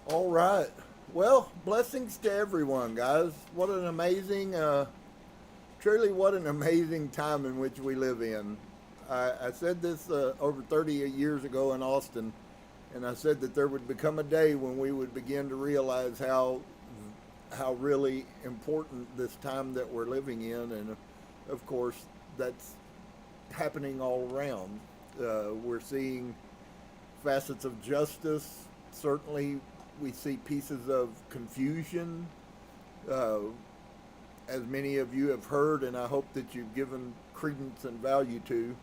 All right. Well, blessings to everyone, guys. What an amazing, truly what an amazing time in which we live in. I said this over 30 years ago in Austin, and I said that there would become a day when we would begin to realize how really important this time that we're living in, and of course that's happening all around. We're seeing facets of justice. Certainly we see pieces of confusion, as many of you have heard, and I hope that you've given credence and value to,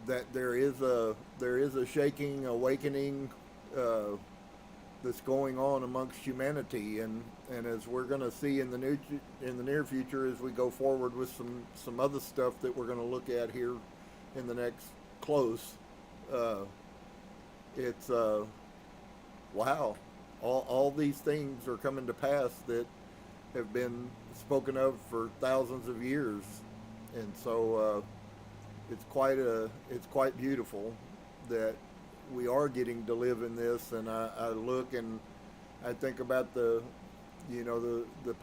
that there is a shaking, awakening that's going on amongst humanity, and as we're going to see in the near future as we go forward with some other stuff that we're going to look at here in the next close. It's wow, all these things are coming to pass that have been spoken of for thousands of years, and so it's quite beautiful that we are getting to live in this. And I look and I think about the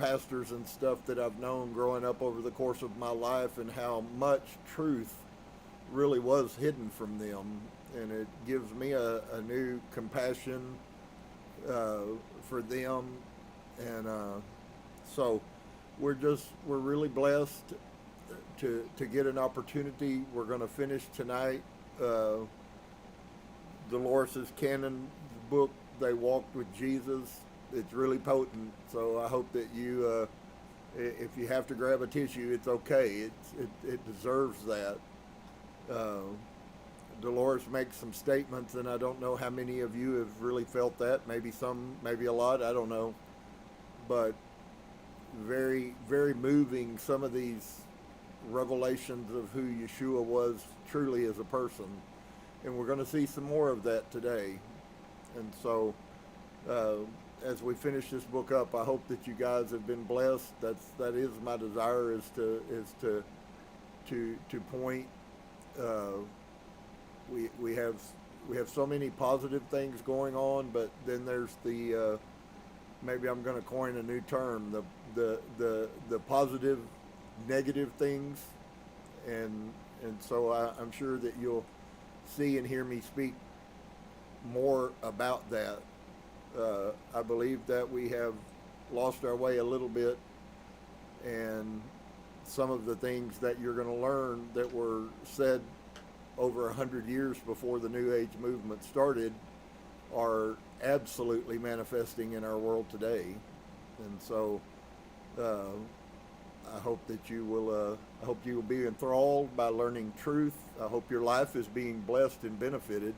pastors and stuff that I've known growing up over the course of my life, and how much truth really was hidden from them, and it gives me a new compassion for them, and so we're really blessed to get an opportunity. We're going to finish tonight Dolores's canon book, They Walked with Jesus. It's really potent, so I hope that you, if you have to grab a tissue, it's okay. It deserves that. Dolores makes some statements, and I don't know how many of you have really felt that. Maybe some, maybe a lot, I don't know. But very, very moving, some of these revelations of who Yeshua was truly as a person. And we're going to see some more of that today. And so as we finish this book up, I hope that you guys have been blessed. That is my desire, is to point. We have so many positive things going on, but then there's the maybe I'm going to coin a new term, the positive, negative things, and so I'm sure that you'll see and hear me speak more about that. I believe that we have lost our way a little bit, and some of the things that you're going to learn that were said over 100 years before the New Age movement started are absolutely manifesting in our world today. And so I hope that you will be enthralled by learning truth. I hope your life is being blessed and benefited.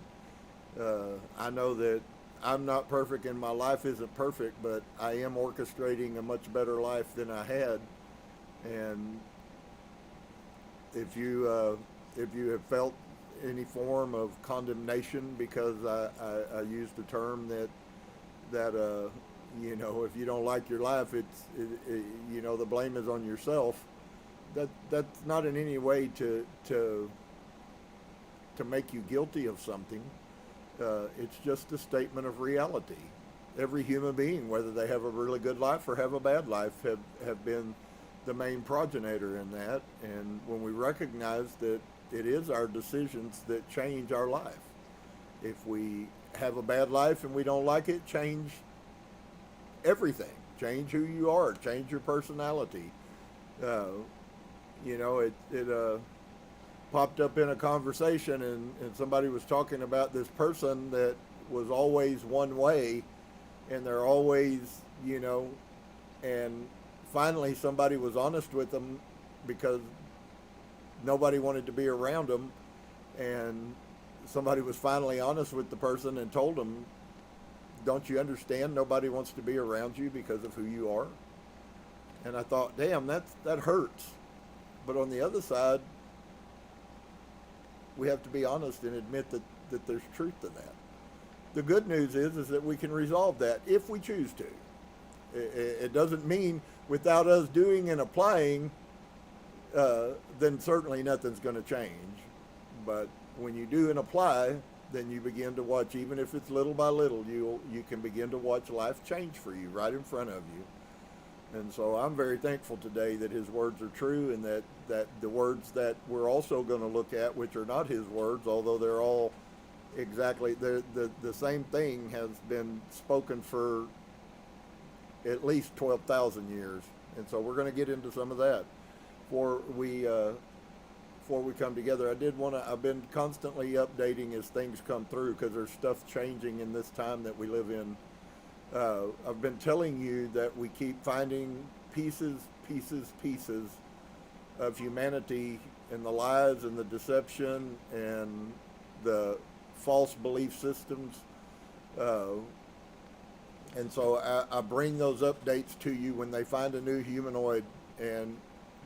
I know that I'm not perfect and my life isn't perfect, but I am orchestrating a much better life than I had And if you have felt any form of condemnation because I used the term that if you don't like your life, the blame is on yourself. That's not in any way to make you guilty of something. It's just a statement of reality. Every human being, whether they have a really good life or have a bad life, have been the main progenitor in that. And when we recognize that it is our decisions that change our life. If we have a bad life and we don't like it, change everything. Change who you are. Change your personality. It popped up in a conversation, and somebody was talking about this person that was always one way, and they're always, and finally somebody was honest with them because nobody wanted to be around them, and somebody was finally honest with the person and told them, don't you understand, nobody wants to be around you because of who you are? And I thought, damn, that hurts. But on the other side, we have to be honest and admit that there's truth to that. The good news is that we can resolve that if we choose to. It doesn't mean without us doing and applying, then certainly nothing's going to change. But when you do and apply, then you begin to watch, even if it's little by little, you can begin to watch life change for you right in front of you. And so I'm very thankful today that his words are true, and that the words that we're also going to look at, which are not his words, although they're all exactly the same thing, has been spoken for at least 12,000 years. And so we're going to get into some of that before we come together. I've been constantly updating as things come through, because there's stuff changing in this time that we live in. I've been telling you that we keep finding pieces of humanity in the lies and the deception and the false belief systems. And so I bring those updates to you when they find a new humanoid. And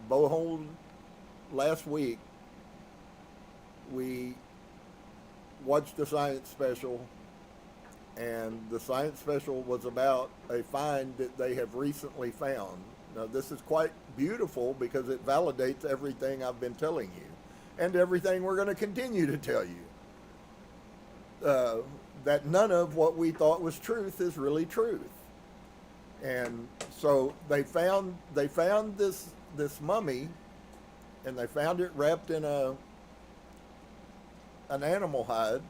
behold, last week we watched a science special, and the science special was about a find that they have recently found. Now, this is quite beautiful because it validates everything I've been telling you and everything we're going to continue to tell you. That none of what we thought was truth is really truth. And so they found this mummy, and they found it wrapped in an animal hide,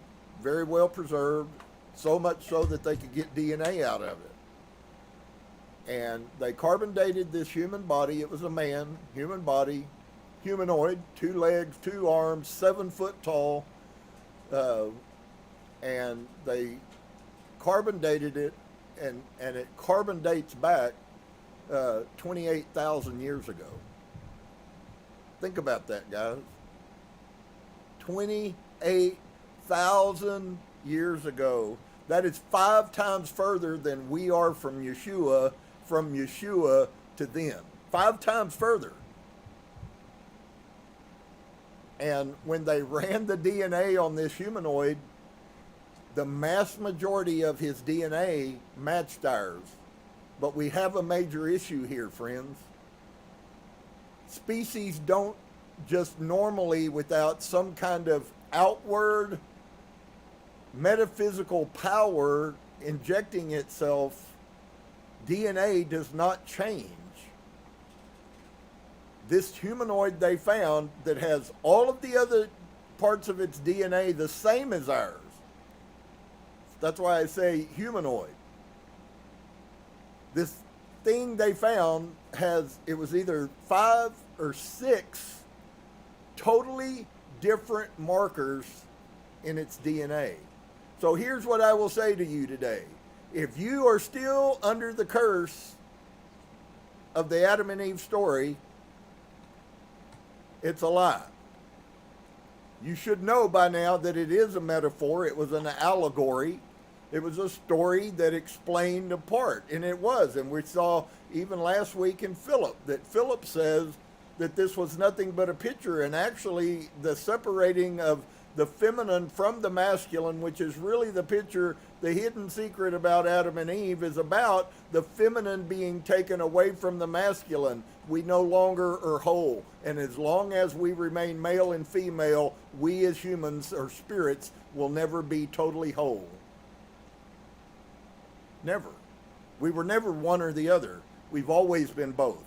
very well preserved, so much so that they could get DNA out of it. And they carbon dated this human body. It was a man, human body, humanoid, 2 legs, 2 arms, 7 foot tall. And they carbon dated it, and it carbon dates back 28,000 years ago. Think about that, guys. 28,000 years ago. That is 5 times further than we are from Yeshua to them. 5 times further. And when they ran the DNA on this humanoid, the mass majority of his DNA matched ours. But we have a major issue here, friends. Species don't just normally, without some kind of outward metaphysical power injecting itself, DNA does not change. This humanoid they found that has all of the other parts of its DNA the same as ours. That's why I say humanoid. This thing they found it was either 5 or 6 totally different markers in its DNA. So here's what I will say to you today. If you are still under the curse of the Adam and Eve story, it's a lie. You should know by now that it is a metaphor. It was an allegory. It was a story that explained a part, and it was. And we saw even last week in Philip, that Philip says that this was nothing but a picture, and actually the separating of the feminine from the masculine, which is really the picture, the hidden secret about Adam and Eve is about the feminine being taken away from the masculine. We no longer are whole. And as long as we remain male and female, we as humans or spirits will never be totally whole. Never. We were never one or the other. We've always been both.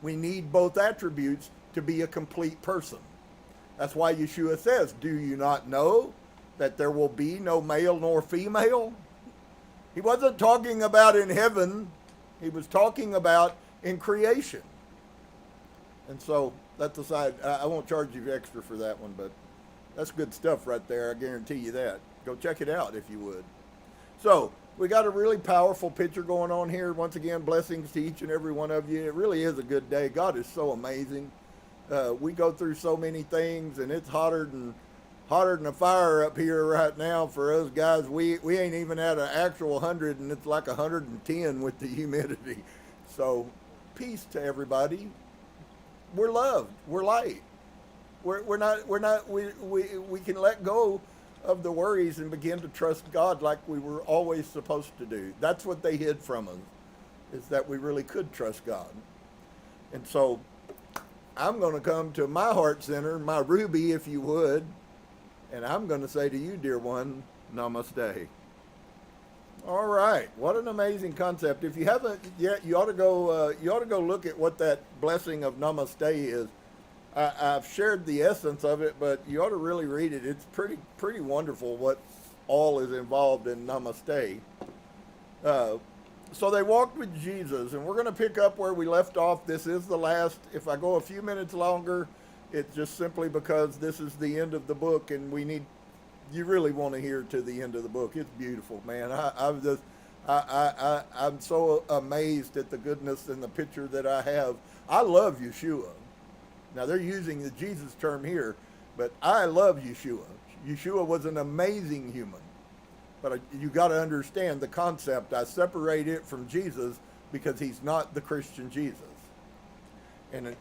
We need both attributes to be a complete person. That's why Yeshua says, do you not know that there will be no male nor female? He wasn't talking about in heaven. He was talking about in creation. And so that's aside. I won't charge you extra for that one, but that's good stuff right there. I guarantee you that. Go check it out if you would. So we got a really powerful picture going on here. Once again, blessings to each and every one of you. It really is a good day. God is so amazing. We go through so many things, and it's hotter than a fire up here right now for us guys. We ain't even at an actual 100, and it's like 110 with the humidity. So peace to everybody. We're loved. We're light. We can let go of the worries and begin to trust God like we were always supposed to do. That's what they hid from us, is that we really could trust God. And so I'm going to come to my heart center, my ruby, if you would, and I'm going to say to you, dear one, namaste. All right, what an amazing concept. If you haven't yet, you ought to go look at what that blessing of namaste is. I've shared the essence of it, but you ought to really read it. It's pretty wonderful what all is involved in namaste. So they walked with Jesus, and we're going to pick up where we left off. This is the last. If I go a few minutes longer, it's just simply because this is the end of the book, and you really want to hear to the end of the book. It's beautiful, man. I'm so amazed at the goodness and the picture that I have. I love Yeshua. Now, they're using the Jesus term here, but I love Yeshua. Yeshua was an amazing human. But you got to understand the concept. I separate it from Jesus because he's not the Christian Jesus. And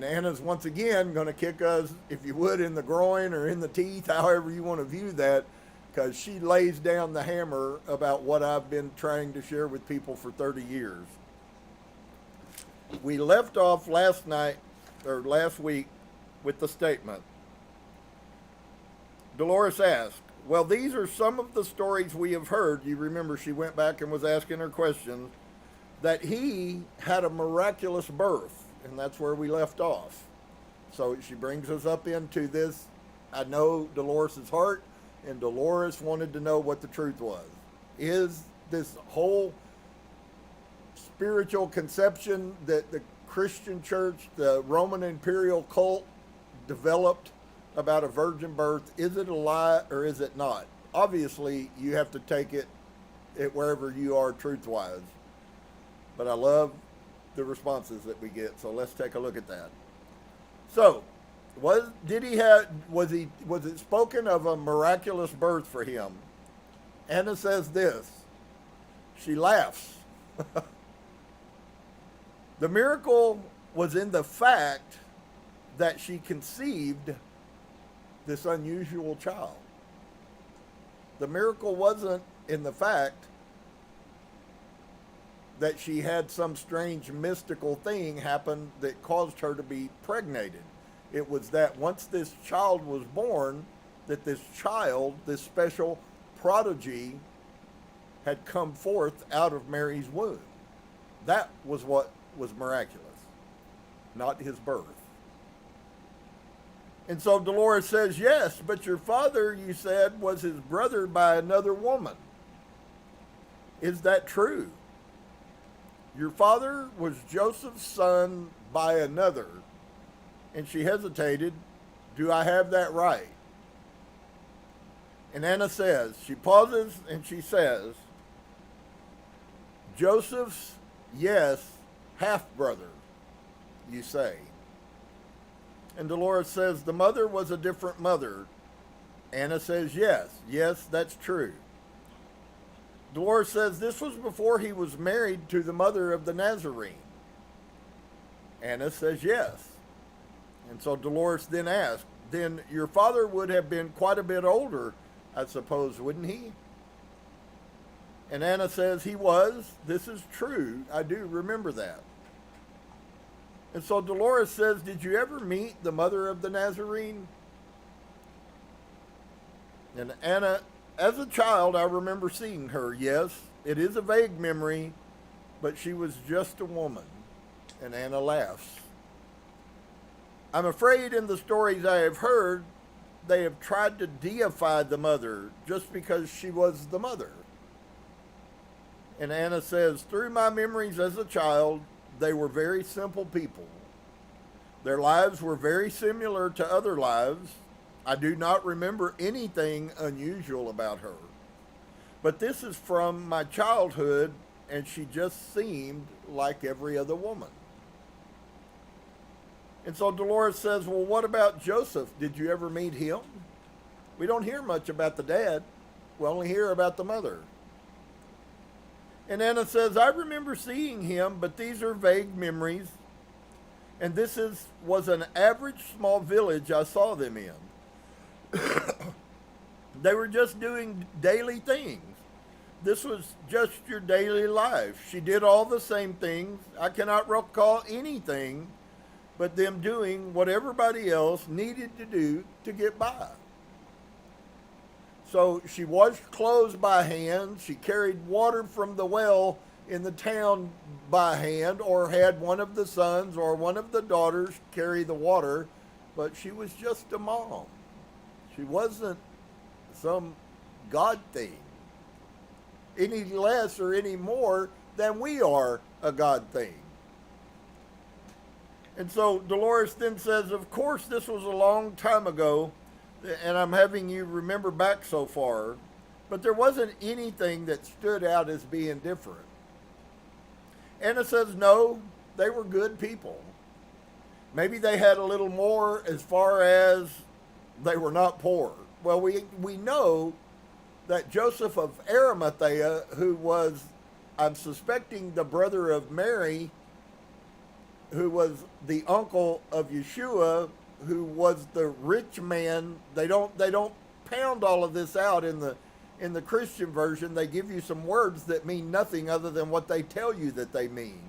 Anna's once again going to kick us, if you would, in the groin or in the teeth, however you want to view that, because she lays down the hammer about what I've been trying to share with people for 30 years. We left off last week with the statement. Dolores asked, well, these are some of the stories we have heard. You remember she went back and was asking her questions, that he had a miraculous birth, and that's where we left off. So she brings us up into this. I know Dolores' heart, and Dolores wanted to know what the truth was. Is this whole spiritual conception that the Christian church, the Roman imperial cult, developed about a virgin birth, is it a lie or is it not? Obviously, you have to take it wherever you are truth-wise. But I love the responses that we get, so let's take a look at that. So, was it spoken of a miraculous birth for him? Anna says this. She laughs. The miracle was in the fact that she conceived this unusual child. The miracle wasn't in the fact that she had some strange mystical thing happen that caused her to be pregnated. It was that once this child was born, that this child, this special prodigy, had come forth out of Mary's womb. That was what was miraculous, not his birth. And so Dolores says, yes, but your father, you said, was his brother by another woman. Is that true? Your father was Joseph's son by another. And she hesitated. Do I have that right? And Anna says, she pauses and she says, Joseph's, yes, half-brother, you say. And Dolores says, the mother was a different mother. Anna says, yes, that's true. Dolores says this was before he was married to the mother of the Nazarene. Anna says yes. And so Dolores then asked, then your father would have been quite a bit older, I suppose, wouldn't he? And Anna says he was. This is true. I do remember that. And so Dolores says, did you ever meet the mother of the Nazarene? And Anna, as a child, I remember seeing her. Yes, it is a vague memory, but she was just a woman. And Anna laughs. I'm afraid in the stories I have heard, they have tried to deify the mother just because she was the mother. And Anna says, through my memories as a child, they were very simple people. Their lives were very similar to other lives. I do not remember anything unusual about her. But this is from my childhood, and she just seemed like every other woman. And so Dolores says, well, what about Joseph? Did you ever meet him? We don't hear much about the dad. We only hear about the mother. And Anna says, I remember seeing him, but these are vague memories. And this was an average small village I saw them in. They were just doing daily things. This was just your daily life. She did all the same things. I cannot recall anything but them doing what everybody else needed to do to get by. So she washed clothes by hand. She carried water from the well in the town by hand, or had one of the sons or one of the daughters carry the water, but she was just a mom. She wasn't some God thing, any less or any more than we are a God thing. And so Dolores then says, of course, this was a long time ago, and I'm having you remember back so far, but there wasn't anything that stood out as being different. Anna says, no, they were good people. Maybe they had a little more as far as they were not poor. Well, we know that Joseph of Arimathea, who was, I'm suspecting, the brother of Mary, who was the uncle of Yeshua, who was the rich man. They don't pound all of this out in the Christian version. They give you some words that mean nothing other than what they tell you that they mean.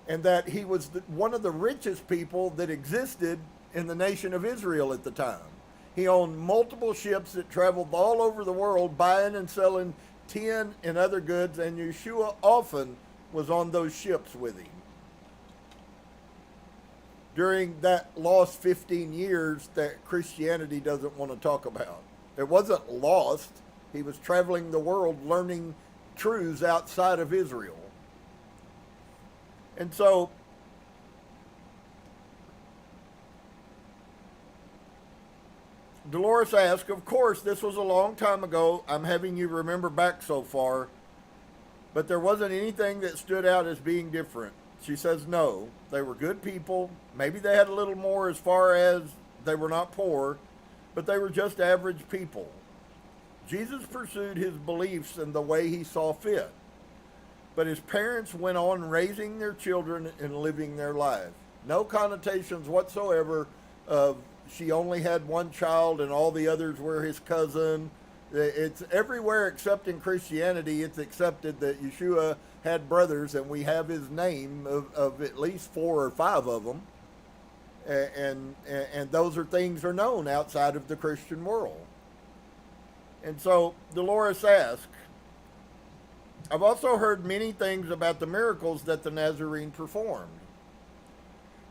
And that he was one of the richest people that existed in the nation of Israel at the time. He owned multiple ships that traveled all over the world buying and selling tin and other goods, and Yeshua often was on those ships with him. During that lost 15 years that Christianity doesn't want to talk about. It wasn't lost. He was traveling the world learning truths outside of Israel. And so Dolores asked, of course, this was a long time ago. I'm having you remember back so far. But there wasn't anything that stood out as being different. She says, no, they were good people. Maybe they had a little more as far as they were not poor, but they were just average people. Jesus pursued his beliefs in the way he saw fit, but his parents went on raising their children and living their life. No connotations whatsoever of she only had one child and all the others were his cousin. It's everywhere except in Christianity. It's accepted that Yeshua had brothers, and we have his name of at least 4 or 5 of them. And those things are known outside of the Christian world. And so Dolores asked, I've also heard many things about the miracles that the Nazarene performed.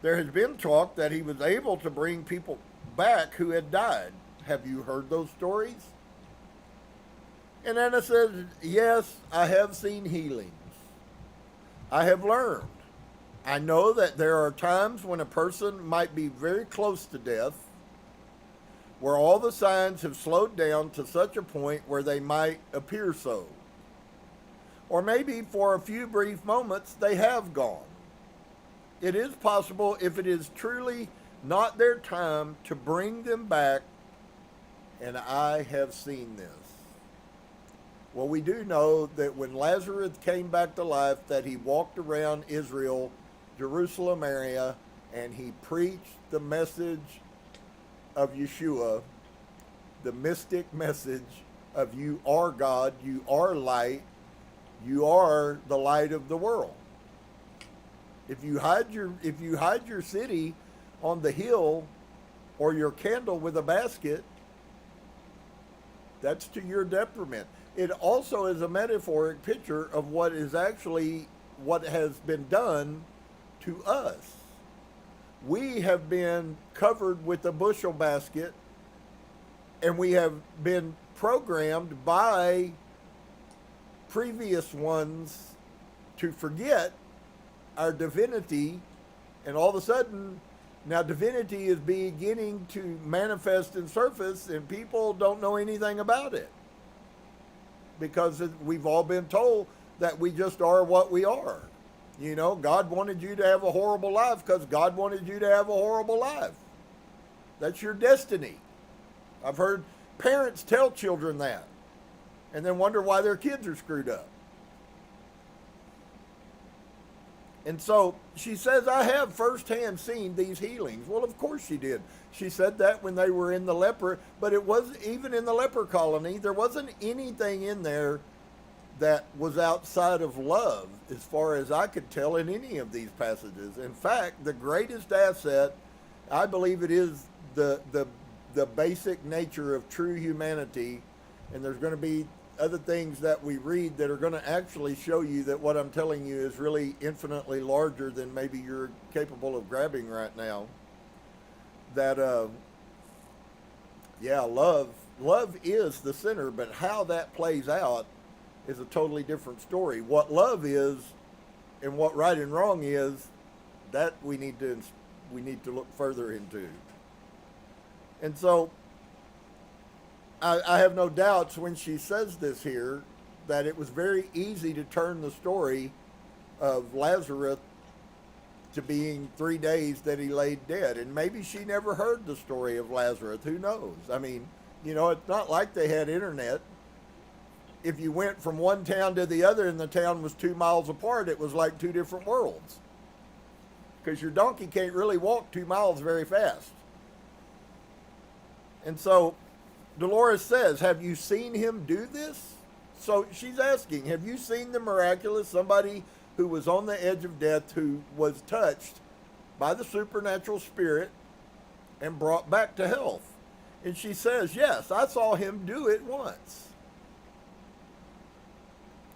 There has been talk that he was able to bring people back who had died. Have you heard those stories? And Anna says, yes, I have seen healings. I have learned. I know that there are times when a person might be very close to death, where all the signs have slowed down to such a point where they might appear so. Or maybe for a few brief moments they have gone. It is possible, if it is truly not their time, to bring them back, and I have seen this. Well, we do know that when Lazarus came back to life, that he walked around Israel, Jerusalem area, and he preached the message of Yeshua, the mystic message of you are God, you are light, you are the light of the world. If you hide your city on the hill or your candle with a basket, that's to your detriment. It also is a metaphoric picture of what is actually what has been done to us. We have been covered with a bushel basket, and we have been programmed by previous ones to forget our divinity, and all of a sudden, now divinity is beginning to manifest and surface, and people don't know anything about it. Because we've all been told that we just are what we are. You know, God wanted you to have a horrible life because God wanted you to have a horrible life. That's your destiny. I've heard parents tell children that and then wonder why their kids are screwed up. And so she says, I have firsthand seen these healings. Well, of course she did. She said that when they were in the leper, but it was even in the leper colony, there wasn't anything in there that was outside of love, as far as I could tell in any of these passages. In fact, the greatest asset, I believe it is the basic nature of true humanity, and there's going to be other things that we read that are going to actually show you that what I'm telling you is really infinitely larger than maybe you're capable of grabbing right now. That, love is the center, but how that plays out is a totally different story. What love is and what right and wrong is, that we need to look further into. And so I have no doubts when she says this here that it was very easy to turn the story of Lazarus to being 3 days that he laid dead. And maybe she never heard the story of Lazarus. Who knows? I mean, you know, it's not like they had internet. If you went from one town to the other and the town was 2 miles apart, it was like two different worlds. Because your donkey can't really walk 2 miles very fast. And so Dolores says, have you seen him do this? So she's asking, have you seen the miraculous? Somebody who was on the edge of death, who was touched by the supernatural spirit and brought back to health. And she says, yes, I saw him do it once.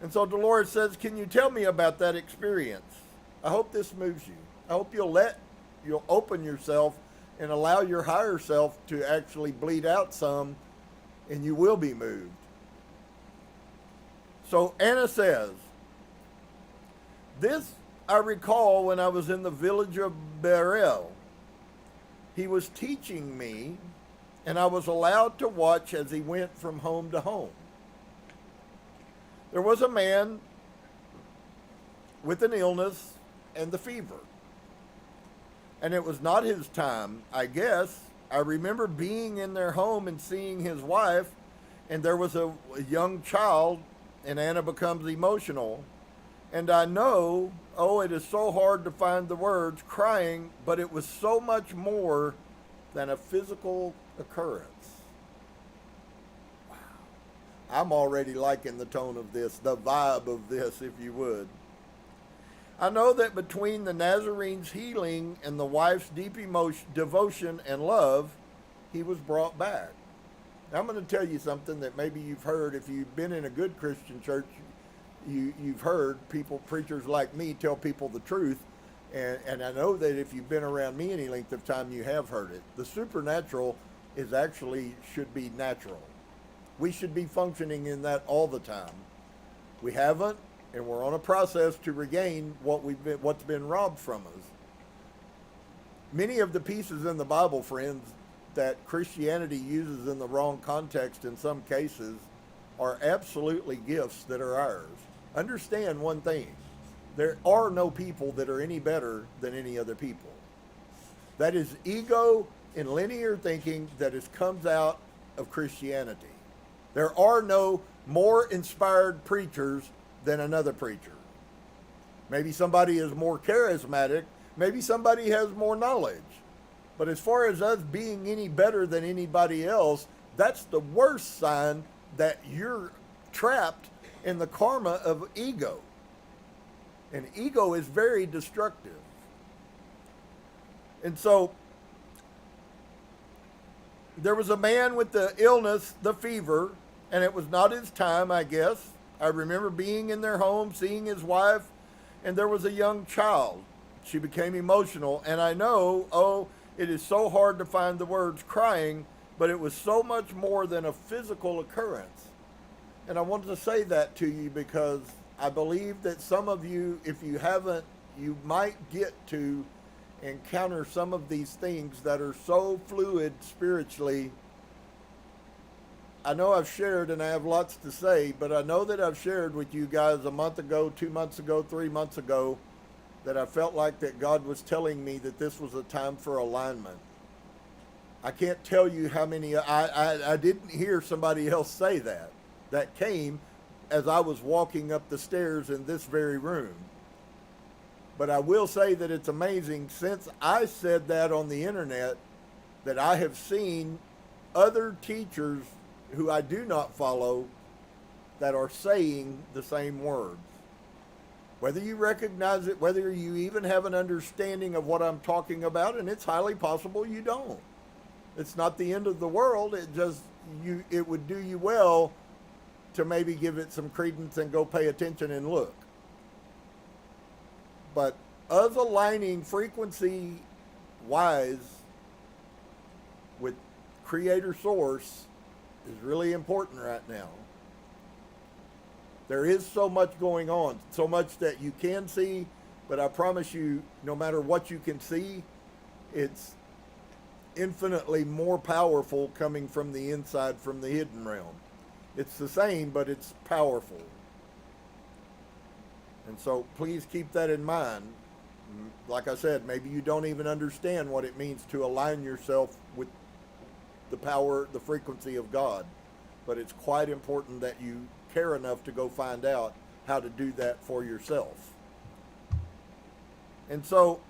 And so Dolores says, can you tell me about that experience? I hope this moves you. I hope you'll open yourself and allow your higher self to actually bleed out some, and you will be moved. So Anna says, this I recall when I was in the village of Berel. He was teaching me, and I was allowed to watch as he went from home to home. There was a man with an illness and the fever. And it was not his time, I guess. I remember being in their home and seeing his wife, and there was a young child, and Anna becomes emotional. And I know, it is so hard to find the words, crying, but it was so much more than a physical occurrence. Wow. I'm already liking the tone of this, the vibe of this, if you would. I know that between the Nazarene's healing and the wife's deep emotion, devotion and love, he was brought back. Now, I'm going to tell you something that maybe you've heard. If you've been in a good Christian church, you've heard preachers like me tell people the truth. And I know that if you've been around me any length of time, you have heard it. The supernatural should be natural. We should be functioning in that all the time. We haven't. And we're on a process to regain what's been robbed from us. Many of the pieces in the Bible, friends, that Christianity uses in the wrong context in some cases are absolutely gifts that are ours. Understand one thing. There are no people that are any better than any other people. That is ego and linear thinking that comes out of Christianity. There are no more inspired preachers than another preacher. Maybe somebody is more charismatic. Maybe somebody has more knowledge. But as far as us being any better than anybody else, that's the worst sign that you're trapped in the karma of ego. And ego is very destructive. And so there was a man with the illness, the fever, and it was not his time, I guess. I remember being in their home, seeing his wife, and there was a young child. She became emotional, and I know, it is so hard to find the words crying, but it was so much more than a physical occurrence. And I wanted to say that to you because I believe that some of you, if you haven't, you might get to encounter some of these things that are so fluid spiritually. I know I've shared and I have lots to say, but I know that I've shared with you guys a month ago, 2 months ago, 3 months ago, that I felt like that God was telling me that this was a time for alignment. I can't tell you how many, I didn't hear somebody else say that. That came as I was walking up the stairs in this very room. But I will say that it's amazing, since I said that on the internet, that I have seen other teachers who I do not follow that are saying the same words. Whether you recognize it, whether you even have an understanding of what I'm talking about, and it's highly possible you don't. It's not the end of the world. It would do you well to maybe give it some credence and go pay attention and look. But us aligning frequency wise with Creator Source is really important right now. There is so much going on, so much that you can see, but I promise you, no matter what you can see, it's infinitely more powerful coming from the inside, from the hidden realm. It's the same, but it's powerful. And so please keep that in mind. Like I said, maybe you don't even understand what it means to align yourself with the power, the frequency of God. But it's quite important that you care enough to go find out how to do that for yourself. And so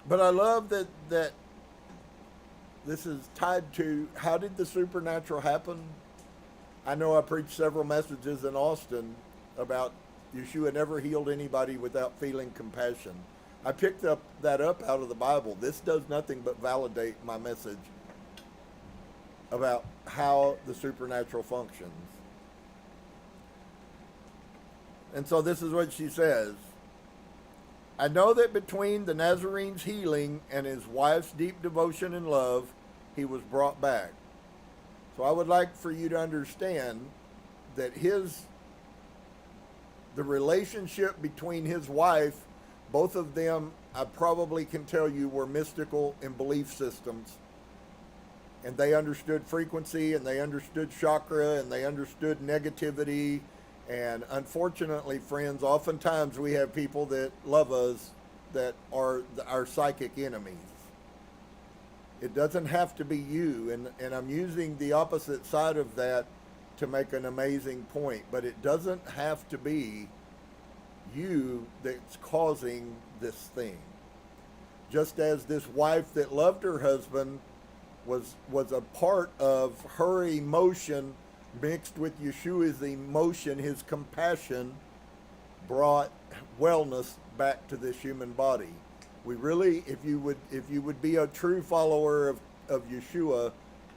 but I love that this is tied to how did the supernatural happen? I know I preached several messages in Austin about Yeshua never healed anybody without feeling compassion. I picked that up out of the Bible. This does nothing but validate my message about how the supernatural functions. And so this is what she says. I know that between the Nazarene's healing and his wife's deep devotion and love, he was brought back. So I would like for you to understand that the relationship between his wife, both of them, I probably can tell you, were mystical in belief systems. And they understood frequency, and they understood chakra, and they understood negativity. And unfortunately, friends, oftentimes we have people that love us that are our psychic enemies. It doesn't have to be you, and I'm using the opposite side of that to make an amazing point, but it doesn't have to be you that's causing this thing. Just as this wife that loved her husband was a part of her emotion mixed with Yeshua's emotion, his compassion brought wellness back to this human body. We really, if you would be a true follower of Yeshua,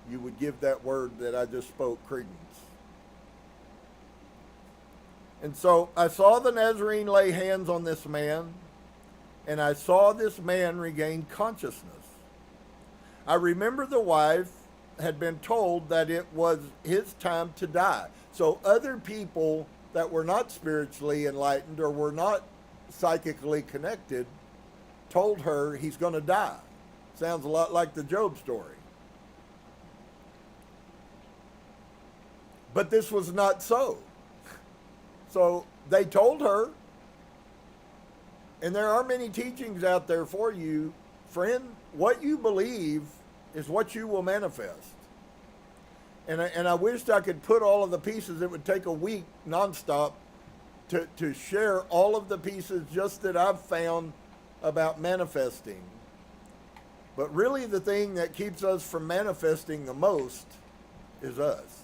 you would give that word that I just spoke credence. And so I saw the Nazarene lay hands on this man, and I saw this man regain consciousness. I remember the wife had been told that it was his time to die. So other people that were not spiritually enlightened or were not psychically connected told her he's going to die. Sounds a lot like the Job story. But this was not so. So they told her, and there are many teachings out there for you, friend, what you believe is what you will manifest. And I wished I could put all of the pieces. It would take a week nonstop to share all of the pieces just that I've found about manifesting. But really the thing that keeps us from manifesting the most is us.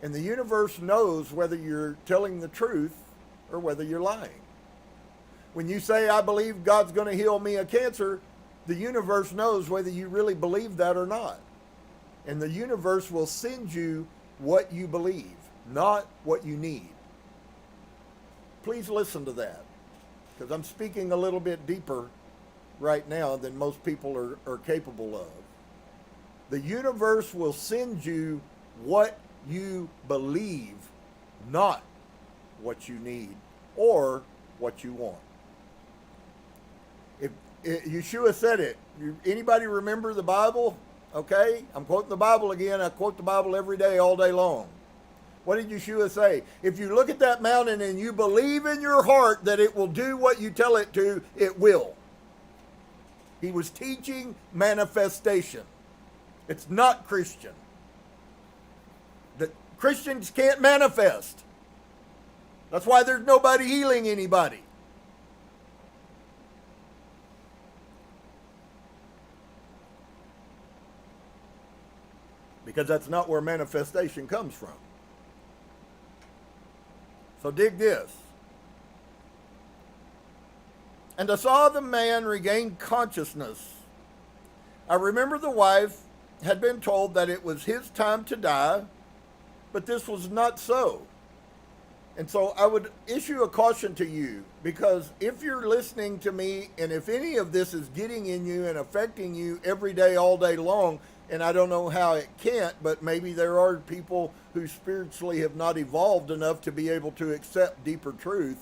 And the universe knows whether you're telling the truth or whether you're lying. When you say, I believe God's going to heal me of cancer, the universe knows whether you really believe that or not. And the universe will send you what you believe, not what you need. Please listen to that, because I'm speaking a little bit deeper right now than most people are capable of. The universe will send you what you believe, not what you need or what you want. If Yeshua said it, anybody remember the Bible? Okay, I'm quoting the Bible again. I quote the Bible every day, all day long. What did Yeshua say? If you look at that mountain and you believe in your heart that it will do what you tell it to, it will. He was teaching manifestation. It's not Christian. The Christians can't manifest. That's why there's nobody healing anybody. Because that's not where manifestation comes from. So dig this. And I saw the man regain consciousness. I remember the wife had been told that it was his time to die, but this was not so. And so I would issue a caution to you, because if you're listening to me and if any of this is getting in you and affecting you every day, all day long, and I don't know how it can't, but maybe there are people who spiritually have not evolved enough to be able to accept deeper truth.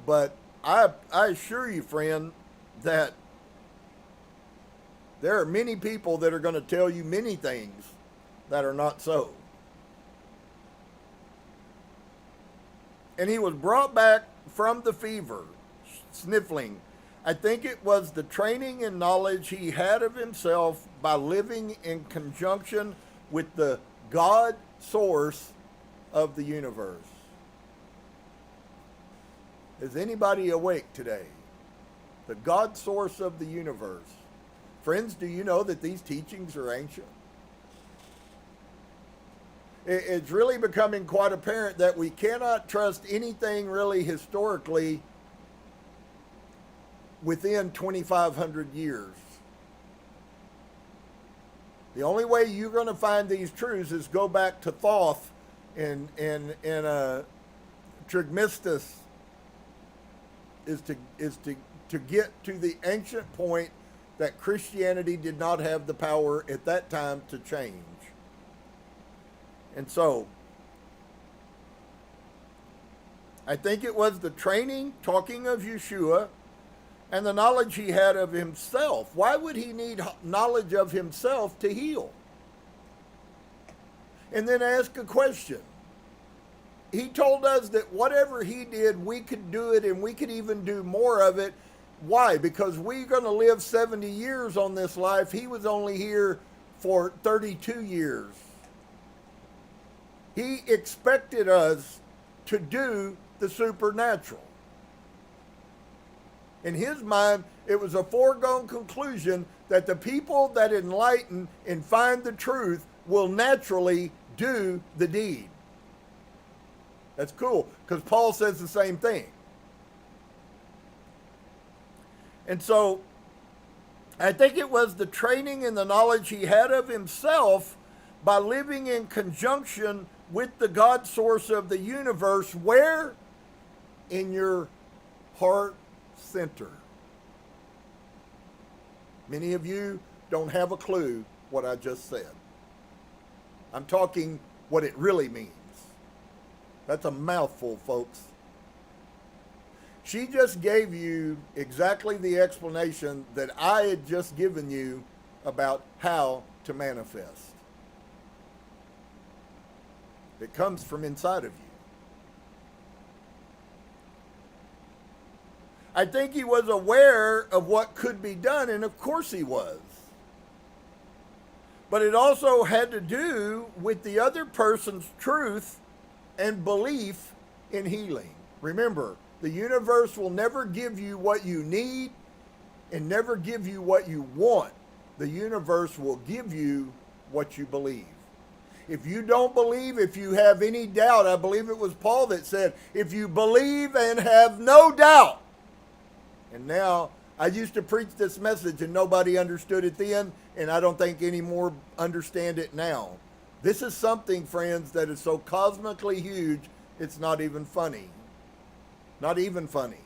But I assure you, friend, that there are many people that are going to tell you many things that are not so. And he was brought back from the fever, sniffling. I think it was the training and knowledge he had of himself by living in conjunction with the God source of the universe. Is anybody awake today? The God source of the universe. Friends, do you know that these teachings are ancient? It's really becoming quite apparent that we cannot trust anything really historically within 2,500 years. The only way you're going to find these truths is go back to Thoth and Trismegistus is to get to the ancient point that Christianity did not have the power at that time to change. And so, I think it was the training, talking of Yeshua, and the knowledge he had of himself. Why would he need knowledge of himself to heal? And then ask a question. He told us that whatever he did, we could do it, and we could even do more of it. Why? Because we're going to live 70 years on this life. He was only here for 32 years. He expected us to do the supernatural. In his mind, it was a foregone conclusion that the people that enlighten and find the truth will naturally do the deed. That's cool, because Paul says the same thing. And so, I think it was the training and the knowledge he had of himself by living in conjunction with the God source of the universe. Where? In your heart center. Many of you don't have a clue what I just said. I'm talking what it really means. That's a mouthful, folks. She just gave you exactly the explanation that I had just given you about how to manifest. It comes from inside of you. I think he was aware of what could be done, and of course he was. But it also had to do with the other person's truth and belief in healing. Remember, the universe will never give you what you need and never give you what you want. The universe will give you what you believe. If you don't believe, if you have any doubt, I believe it was Paul that said, if you believe and have no doubt. And now, I used to preach this message and nobody understood it then, and I don't think any more understand it now. This is something, friends, that is so cosmically huge, it's not even funny. Not even funny.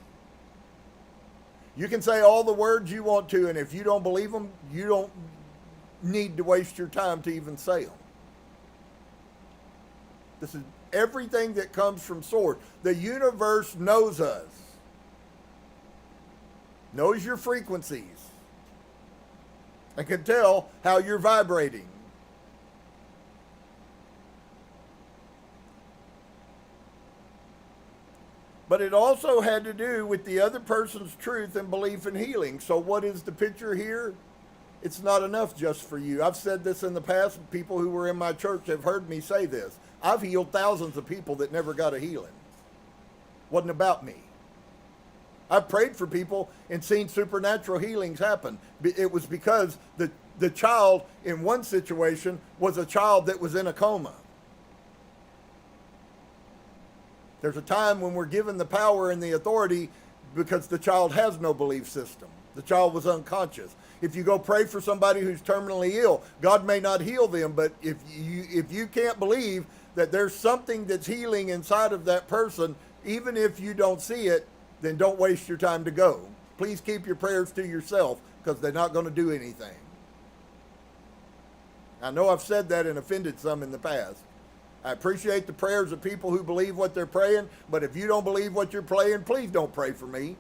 You can say all the words you want to, and if you don't believe them, you don't need to waste your time to even say them. This is everything that comes from source. The universe knows us. Knows your frequencies. And can tell how you're vibrating. But it also had to do with the other person's truth and belief in healing. So what is the picture here? It's not enough just for you. I've said this in the past. People who were in my church have heard me say this. I've healed thousands of people that never got a healing. Wasn't about me. I've prayed for people and seen supernatural healings happen. It was because the child in one situation was a child that was in a coma. There's a time when we're given the power and the authority because the child has no belief system. The child was unconscious. If you go pray for somebody who's terminally ill, God may not heal them, but if you can't believe that there's something that's healing inside of that person, even if you don't see it, then don't waste your time to go. Please keep your prayers to yourself because they're not going to do anything. I know I've said that and offended some in the past. I appreciate the prayers of people who believe what they're praying, but if you don't believe what you're praying, please don't pray for me.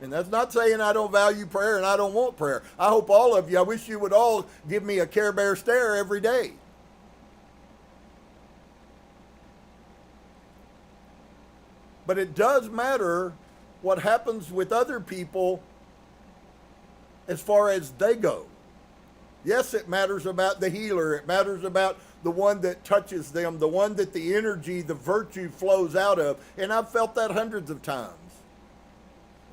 And that's not saying I don't value prayer and I don't want prayer. I hope all of you, I wish you would all give me a Care Bear stare every day. But it does matter what happens with other people as far as they go. Yes, it matters about the healer. It matters about the one that touches them, the one that the energy, the virtue flows out of. And I've felt that hundreds of times.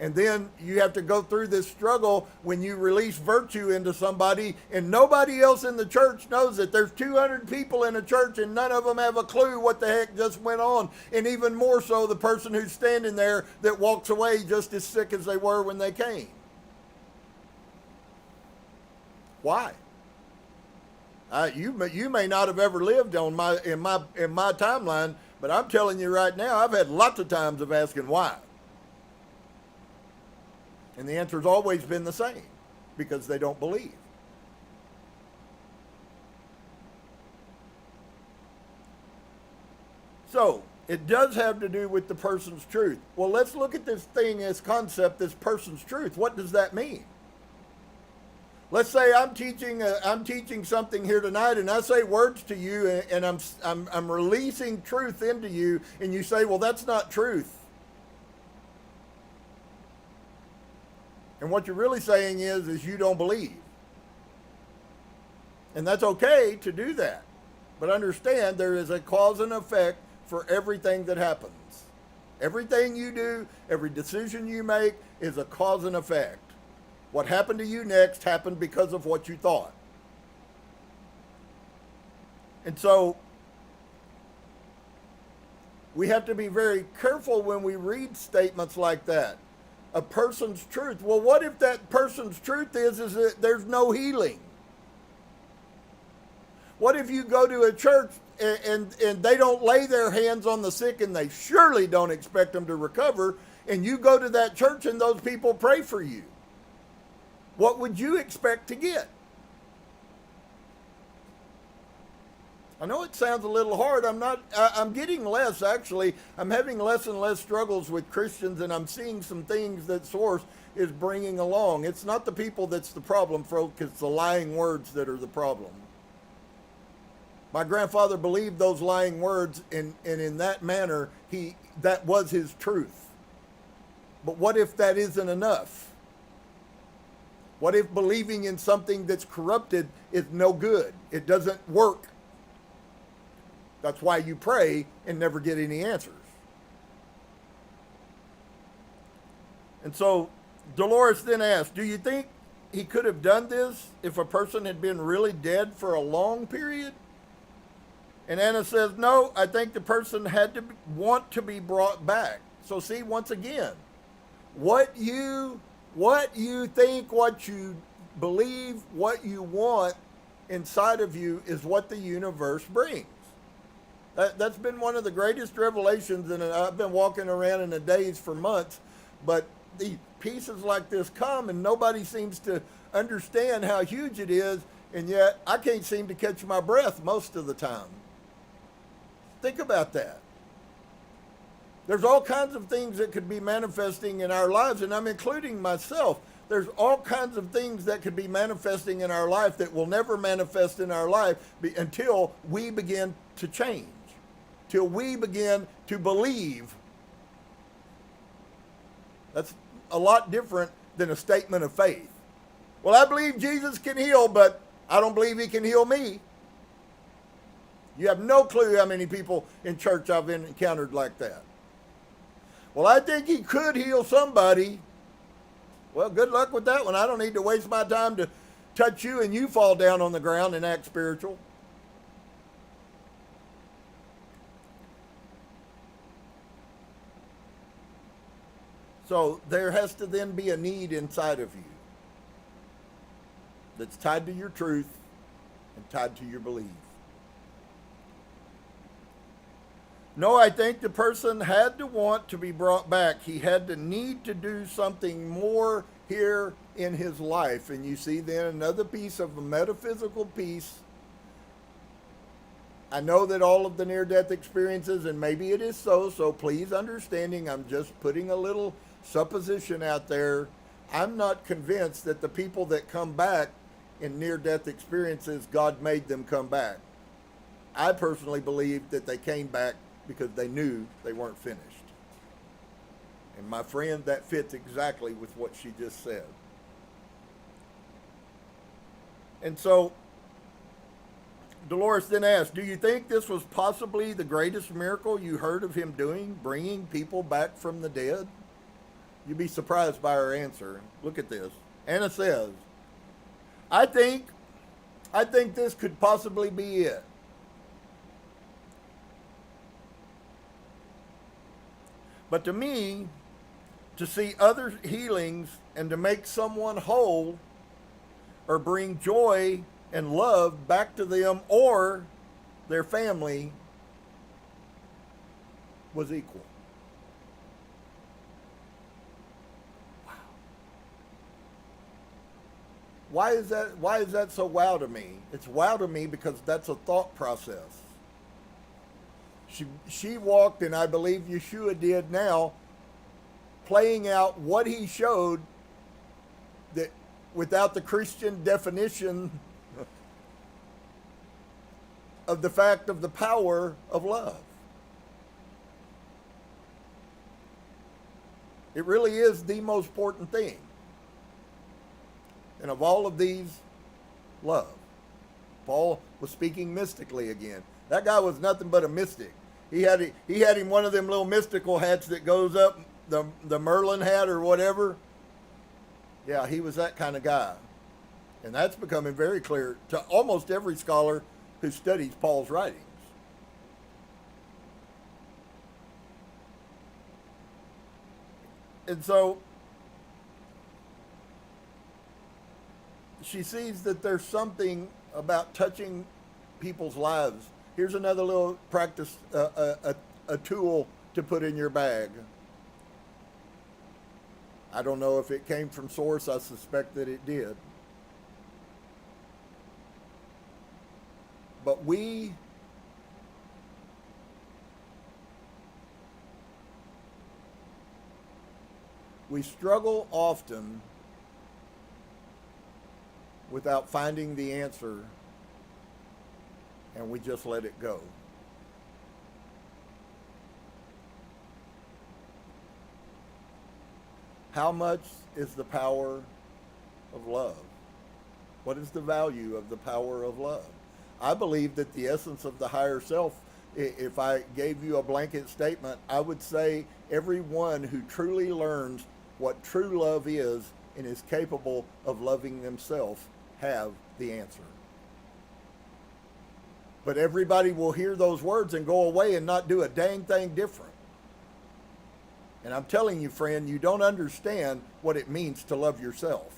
And then you have to go through this struggle when you release virtue into somebody and nobody else in the church knows it. There's 200 people in a church and none of them have a clue what the heck just went on. And even more so the person who's standing there that walks away just as sick as they were when they came. Why? You may not have ever lived in my timeline, but I'm telling you right now, I've had lots of times of asking why. And the answer has always been the same, because they don't believe. So, it does have to do with the person's truth. Well, let's look at this thing, this concept, this person's truth. What does that mean? Let's say I'm teaching something here tonight, and I say words to you, and I'm releasing truth into you, and you say, "Well, that's not truth." And what you're really saying is you don't believe. And that's okay to do that. But understand there is a cause and effect for everything that happens. Everything you do, every decision you make is a cause and effect. What happened to you next happened because of what you thought. And so we have to be very careful when we read statements like that. A person's truth. Well, what if that person's truth is that there's no healing? What if you go to a church and they don't lay their hands on the sick and they surely don't expect them to recover, and you go to that church and those people pray for you? What would you expect to get? I know it sounds a little hard. I'm getting less, actually. I'm having less and less struggles with Christians, and I'm seeing some things that Source is bringing along. It's not the people that's the problem, folks. It's the lying words that are the problem. My grandfather believed those lying words, and in that manner, that was his truth. But what if that isn't enough? What if believing in something that's corrupted is no good? It doesn't work. That's why you pray and never get any answers. And so Dolores then asked, do you think he could have done this if a person had been really dead for a long period? And Anna says, no, I think the person had to want to be brought back. So see, once again, what you think, what you believe, what you want inside of you is what the universe brings. That's been one of the greatest revelations, and I've been walking around in a daze for months, but the pieces like this come and nobody seems to understand how huge it is, and yet I can't seem to catch my breath most of the time. Think about that. There's all kinds of things that could be manifesting in our lives, and I'm including myself. There's all kinds of things that could be manifesting in our life that will never manifest in our life until we begin to change, till we begin to believe. That's a lot different than a statement of faith. Well, I believe Jesus can heal, but I don't believe he can heal me. You have no clue how many people in church I've encountered like that. Well, I think he could heal somebody. Well, good luck with that one. I don't need to waste my time to touch you and you fall down on the ground and act spiritual. So there has to then be a need inside of you that's tied to your truth and tied to your belief. No, I think the person had to want to be brought back. He had to need to do something more here in his life. And you see then another piece of a metaphysical piece. I know that all of the near-death experiences, and maybe it is so please understanding, I'm just putting a little supposition out there. I'm not convinced that the people that come back in near-death experiences, God made them come back. I personally believe that they came back because they knew they weren't finished. And my friend, that fits exactly with what she just said. And so Dolores then asked, do you think this was possibly the greatest miracle you heard of him doing, bringing people back from the dead? You'd be surprised by her answer. Look at this. Anna says, I think this could possibly be it. But to me, to see other healings and to make someone whole or bring joy and love back to them or their family was equal. Wow. Why is that so wow to me? It's wow to me because that's a thought process. She walked, and I believe Yeshua did now, playing out what he showed that without the Christian definition of the fact of the power of love. It really is the most important thing. And of all of these, love. Paul was speaking mystically again. That guy was nothing but a mystic. He had him one of them little mystical hats that goes up, the Merlin hat or whatever. Yeah, he was that kind of guy. And that's becoming very clear to almost every scholar who studies Paul's writings. And so she sees that there's something about touching people's lives. Here's another little practice, a tool to put in your bag. I don't know if it came from source. I suspect that it did. But we struggle often without finding the answer, and we just let it go. How much is the power of love? What is the value of the power of love? I believe that the essence of the higher self, if I gave you a blanket statement, I would say everyone who truly learns what true love is and is capable of loving themselves have the answer. But everybody will hear those words and go away and not do a dang thing different. And I'm telling you, friend, you don't understand what it means to love yourself.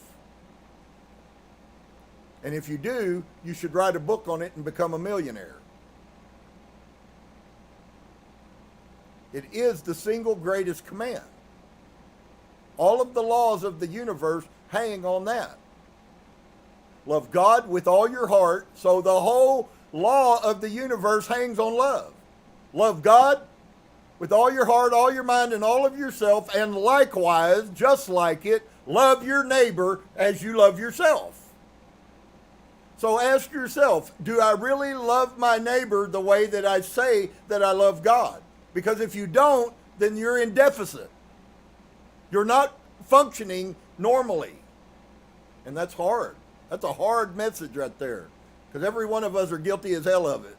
And if you do, you should write a book on it and become a millionaire. It is the single greatest command. All of the laws of the universe hang on that. Love God with all your heart. So the whole law of the universe hangs on love. Love God with all your heart, all your mind, and all of yourself. And likewise, just like it, love your neighbor as you love yourself. So ask yourself, do I really love my neighbor the way that I say that I love God? Because if you don't, then you're in deficit. You're not functioning normally. And that's hard. That's a hard message right there. Because every one of us are guilty as hell of it.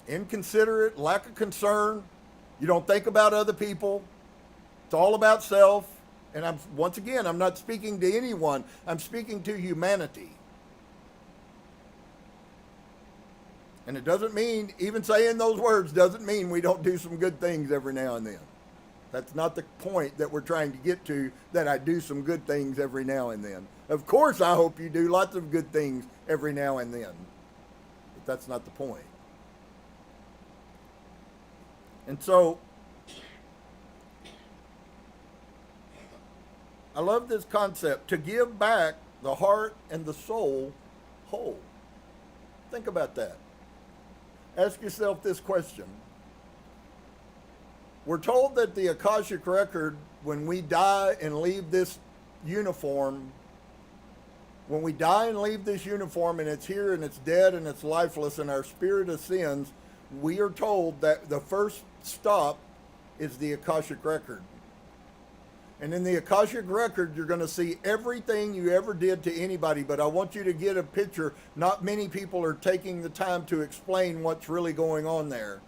Inconsiderate, lack of concern. You don't think about other people. It's all about self. And I'm not speaking to anyone. I'm speaking to humanity. And it doesn't mean, even saying those words doesn't mean we don't do some good things every now and then. That's not the point that we're trying to get to, that I do some good things every now and then. Of course, I hope you do lots of good things every now and then. But that's not the point. And so, I love this concept, to give back the heart and the soul whole. Think about that. Ask yourself this question. We're told that the Akashic Record, when we die and leave this uniform, when we die and leave this uniform and it's here and it's dead and it's lifeless and our spirit ascends, we are told that the first stop is the Akashic Record. And in the Akashic Record, you're going to see everything you ever did to anybody. But I want you to get a picture. Not many people are taking the time to explain what's really going on there.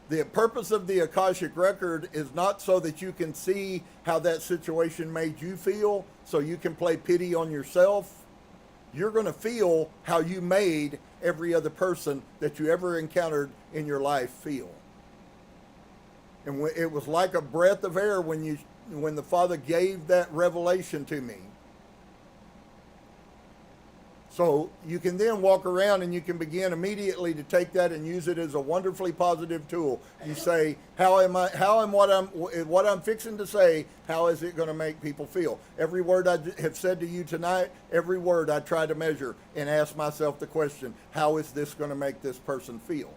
The purpose of the Akashic Record is not so that you can see how that situation made you feel, so you can play pity on yourself. You're going to feel how you made every other person that you ever encountered in your life feel. And it was like a breath of air when the Father gave that revelation to me. So you can then walk around and you can begin immediately to take that and use it as a wonderfully positive tool. You say, what I'm fixing to say, how is it going to make people feel? Every word I have said to you tonight, every word I try to measure and ask myself the question, how is this going to make this person feel?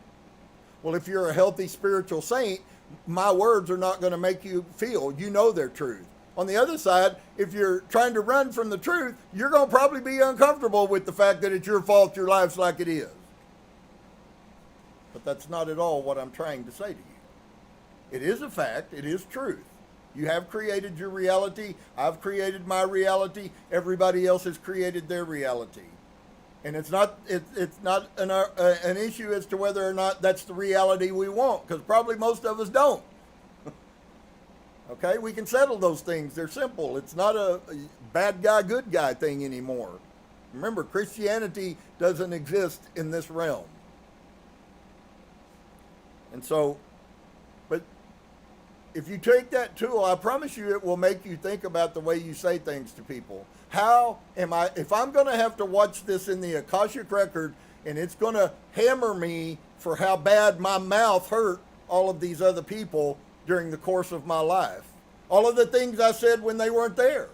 Well, if you're a healthy spiritual saint, my words are not going to make you feel. You know they're truth. On the other side, if you're trying to run from the truth, you're going to probably be uncomfortable with the fact that it's your fault your life's like it is. But that's not at all what I'm trying to say to you. It is a fact. It is truth. You have created your reality. I've created my reality. Everybody else has created their reality. And it's not an issue as to whether or not that's the reality we want, because probably most of us don't. Okay, we can settle those things. They're simple. It's not a bad guy, good guy thing anymore. Remember, Christianity doesn't exist in this realm. And so, but if you take that tool, I promise you it will make you think about the way you say things to people. If I'm going to have to watch this in the Akashic Record and it's going to hammer me for how bad my mouth hurt all of these other people during the course of my life, all of the things I said when they weren't there,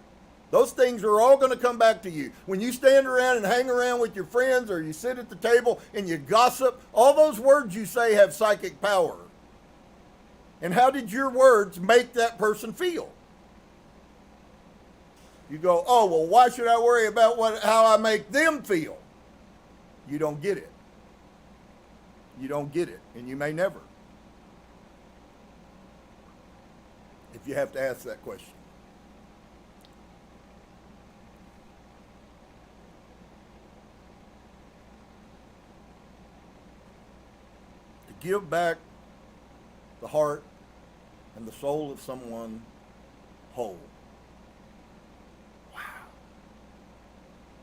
those things are all going to come back to you. When you stand around and hang around with your friends, or you sit at the table and you gossip, all those words you say have psychic power. And how did your words make that person feel? You go, oh, well, why should I worry about how I make them feel? You don't get it. You don't get it, and you may never. if you have to ask that question. To give back the heart and the soul of someone whole. Wow.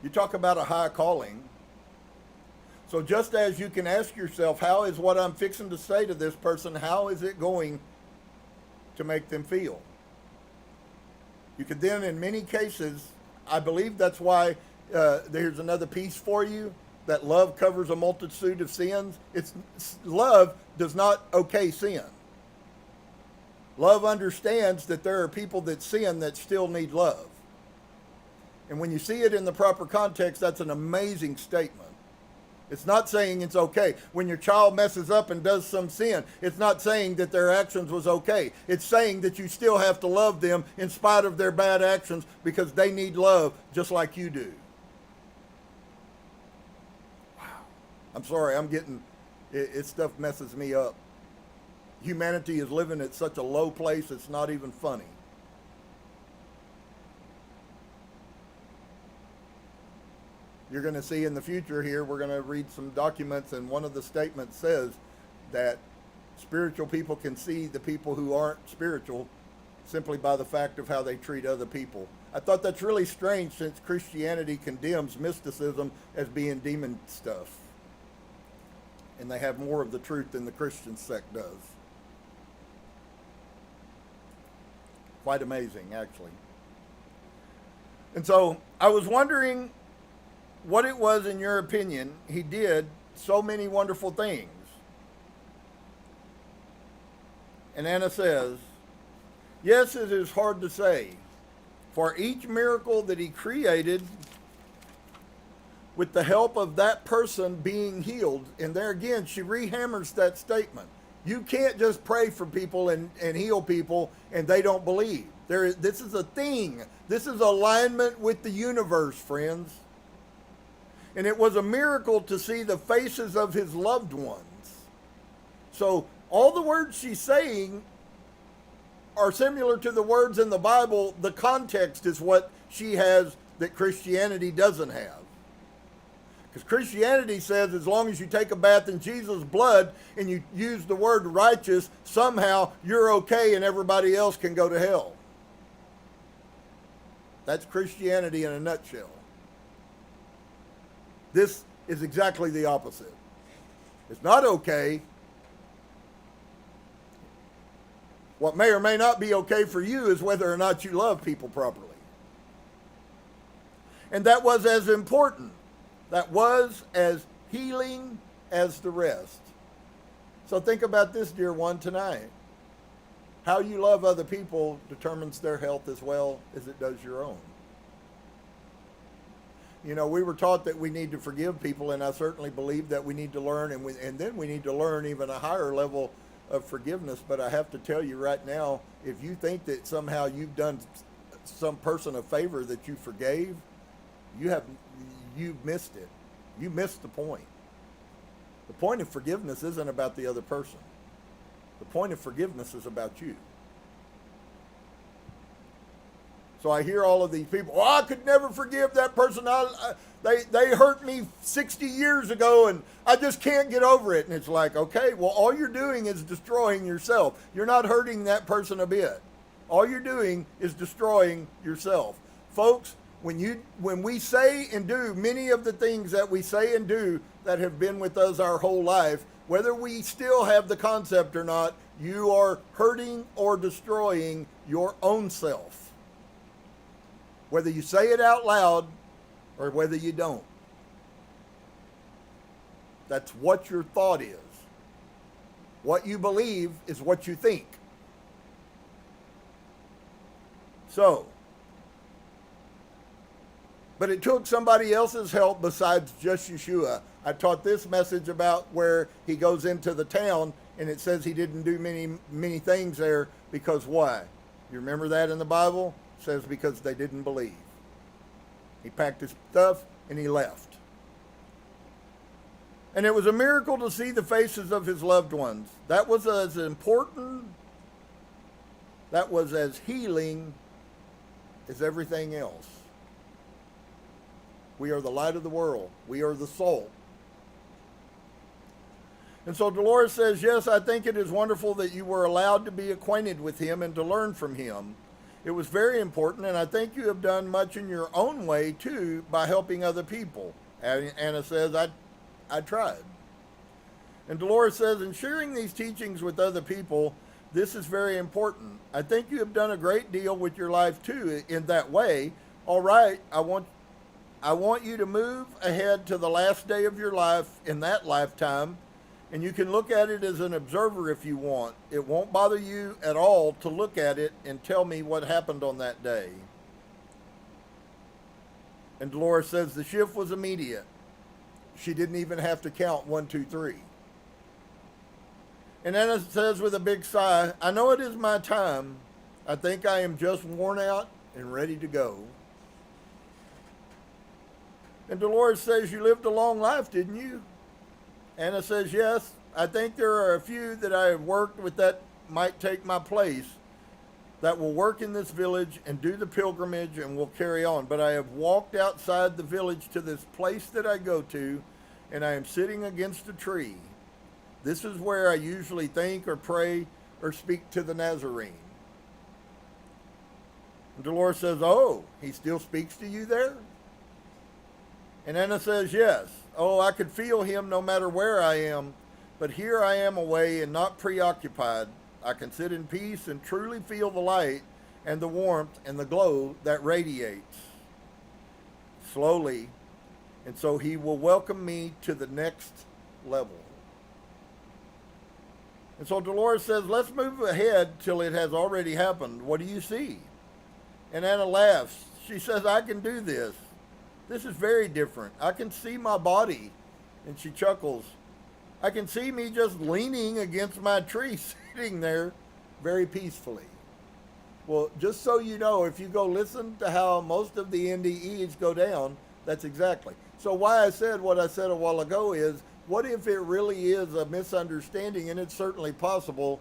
You talk about a high calling. So just as you can ask yourself, how is what I'm fixing to say to this person, how is it going to make them feel? You could then, in many cases, I believe that's why there's another piece for you, that love covers a multitude of sins. Love does not okay sin. Love understands that there are people that sin that still need love. And when you see it in the proper context, that's an amazing statement. It's not saying it's okay. When your child messes up and does some sin, it's not saying that their actions was okay. It's saying that you still have to love them in spite of their bad actions because they need love just like you do. Wow. I'm sorry, it stuff messes me up. Humanity is living at such a low place, it's not even funny. You're going to see in the future here, we're going to read some documents, and one of the statements says that spiritual people can see the people who aren't spiritual simply by the fact of how they treat other people. I thought that's really strange, since Christianity condemns mysticism as being demon stuff. And they have more of the truth than the Christian sect does. Quite amazing, actually. And so I was wondering what it was, in your opinion, he did so many wonderful things. And Anna says, yes, it is hard to say. For each miracle that he created, with the help of that person being healed, and there again, she rehammers that statement. You can't just pray for people and heal people and they don't believe. This is a thing. This is alignment with the universe, friends. And it was a miracle to see the faces of his loved ones. So all the words she's saying are similar to the words in the Bible. The context is what she has that Christianity doesn't have. Because Christianity says as long as you take a bath in Jesus' blood and you use the word righteous, somehow you're okay and everybody else can go to hell. That's Christianity in a nutshell. This is exactly the opposite. It's not okay. What may or may not be okay for you is whether or not you love people properly. And that was as important. That was as healing as the rest. So think about this, dear one, tonight. How you love other people determines their health as well as it does your own. You know, we were taught that we need to forgive people, and I certainly believe that we need to learn, and then we need to learn even a higher level of forgiveness. But I have to tell you right now, if you think that somehow you've done some person a favor that you forgave, you've missed it. You missed the point. The point of forgiveness isn't about the other person. The point of forgiveness is about you. So I hear all of these people, I could never forgive that person. They hurt me 60 years ago and I just can't get over it. And it's like, okay, well, all you're doing is destroying yourself. You're not hurting that person a bit. All you're doing is destroying yourself. Folks, when we say and do many of the things that we say and do that have been with us our whole life, whether we still have the concept or not, you are hurting or destroying your own self. Whether you say it out loud or whether you don't. That's what your thought is. What you believe is what you think. So, but it took somebody else's help besides just Yeshua. I taught this message about where he goes into the town and it says he didn't do many things there because why? You remember that in the Bible? It says because they didn't believe. He packed his stuff and he left. And it was a miracle to see the faces of his loved ones. That was as important that was as healing as everything else. We are the light of the world. We are the salt. And so Dolores says, yes, I think it is wonderful that you were allowed to be acquainted with him and to learn from him. It was very important, and I think you have done much in your own way, too, by helping other people. Anna says, I tried. And Dolores says, in sharing these teachings with other people, this is very important. I think you have done a great deal with your life, too, in that way. All right, I want you to move ahead to the last day of your life in that lifetime, and you can look at it as an observer if you want. It won't bother you at all to look at it and tell me what happened on that day. And Dolores says the shift was immediate. She didn't even have to count 1, 2, 3. And Anna says with a big sigh, I know it is my time. I think I am just worn out and ready to go. And Dolores says, you lived a long life, didn't you? Anna says, yes. I think there are a few that I have worked with that might take my place, that will work in this village and do the pilgrimage and will carry on. But I have walked outside the village to this place that I go to, and I am sitting against a tree. This is where I usually think or pray or speak to the Nazarene. And Dolores says, oh, he still speaks to you there? And Anna says, yes. Oh, I could feel him no matter where I am, but here I am away and not preoccupied. I can sit in peace and truly feel the light and the warmth and the glow that radiates slowly. And so he will welcome me to the next level. And so Dolores says, let's move ahead till it has already happened. What do you see? And Anna laughs. She says, I can do this. This is very different. I can see my body. And she chuckles. I can see me just leaning against my tree, sitting there very peacefully. Well, just so you know, if you go listen to how most of the NDEs go down, that's exactly. So why I said what I said a while ago is, what if it really is a misunderstanding, and it's certainly possible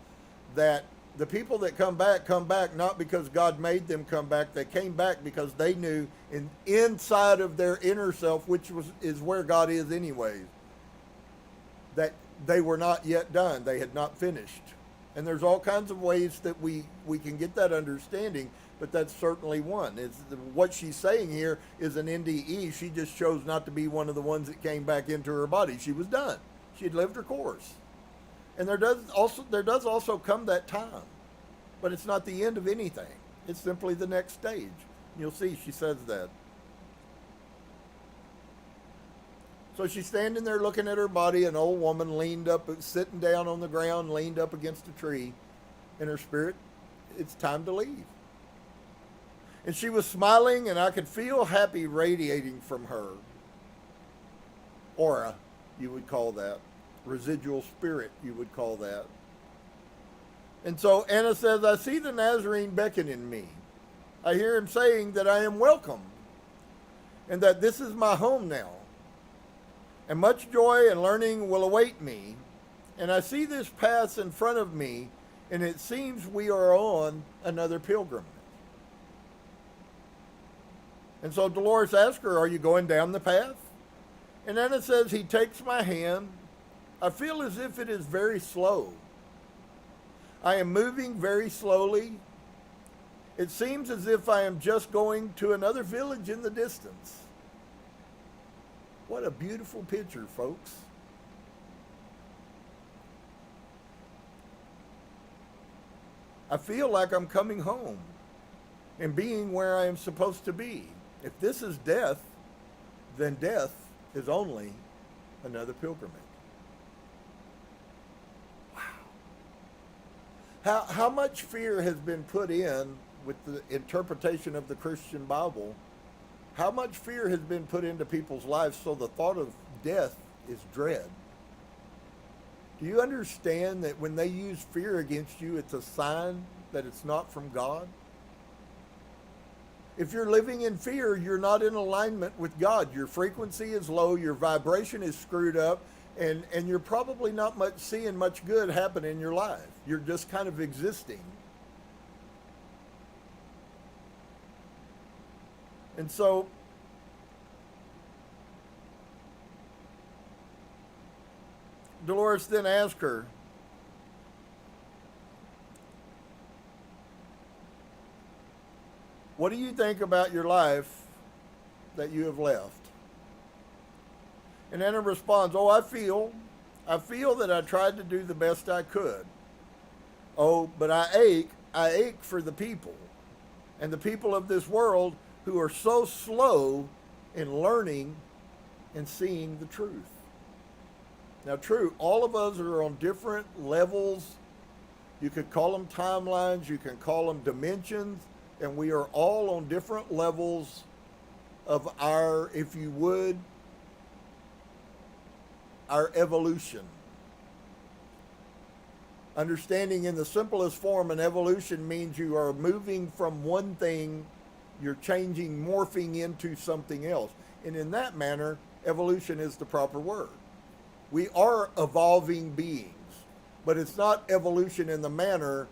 that the people that come back not because God made them come back. They came back because they knew inside of their inner self, which is where God is anyways, that they were not yet done. They had not finished. And there's all kinds of ways that we can get that understanding, but that's certainly one. What she's saying here is an NDE. She just chose not to be one of the ones that came back into her body. She was done. She had lived her course. And there does also come that time, but it's not the end of anything. It's simply the next stage. You'll see she says that. So she's standing there looking at her body, an old woman leaned up, sitting down on the ground, leaned up against a tree. In her spirit, it's time to leave. And she was smiling, and I could feel happy radiating from her. Aura, you would call that. Residual spirit, you would call that. And so Anna says, I see the Nazarene beckoning me. I hear him saying that I am welcome and that this is my home now. And much joy and learning will await me. And I see this path in front of me, and it seems we are on another pilgrimage. And so Dolores asks her, are you going down the path? And Anna says, he takes my hand. I feel as if it is very slow. I am moving very slowly. It seems as if I am just going to another village in the distance. What a beautiful picture, folks. I feel like I'm coming home and being where I am supposed to be. If this is death, then death is only another pilgrimage. How much fear has been put in with the interpretation of the Christian Bible? How much fear has been put into people's lives so the thought of death is dread? Do you understand that when they use fear against you, it's a sign that it's not from God? If you're living in fear, you're not in alignment with God. Your frequency is low, your vibration is screwed up, and you're probably not seeing much good happen in your life. You're just kind of existing. And so Dolores then asked her, what do you think about your life that you have left? And Anna responds, oh, I feel that I tried to do the best I could. Oh, but I ache for the people and the people of this world who are so slow in learning and seeing the truth. Now, true, all of us are on different levels. You could call them timelines, you can call them dimensions, and we are all on different levels of our, if you would, our evolution. Understanding in the simplest form, an evolution means you are moving from one thing, you're changing, morphing into something else. And in that manner, evolution is the proper word. We are evolving beings, but it's not evolution in the manner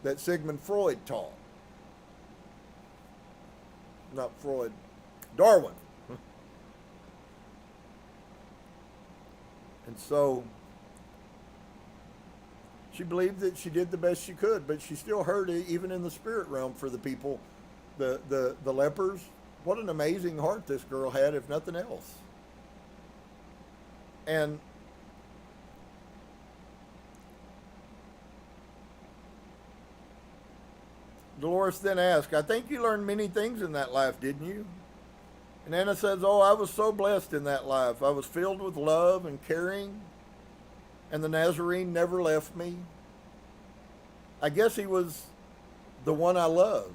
that Sigmund Freud taught. Not Freud, Darwin. And so she believed that she did the best she could, but she still heard it even in the spirit realm for the people, the lepers. What an amazing heart this girl had, if nothing else. And Dolores then asked, I think you learned many things in that life, didn't you? And Anna says, oh, I was so blessed in that life. I was filled with love and caring, and the Nazarene never left me. I guess he was the one I loved.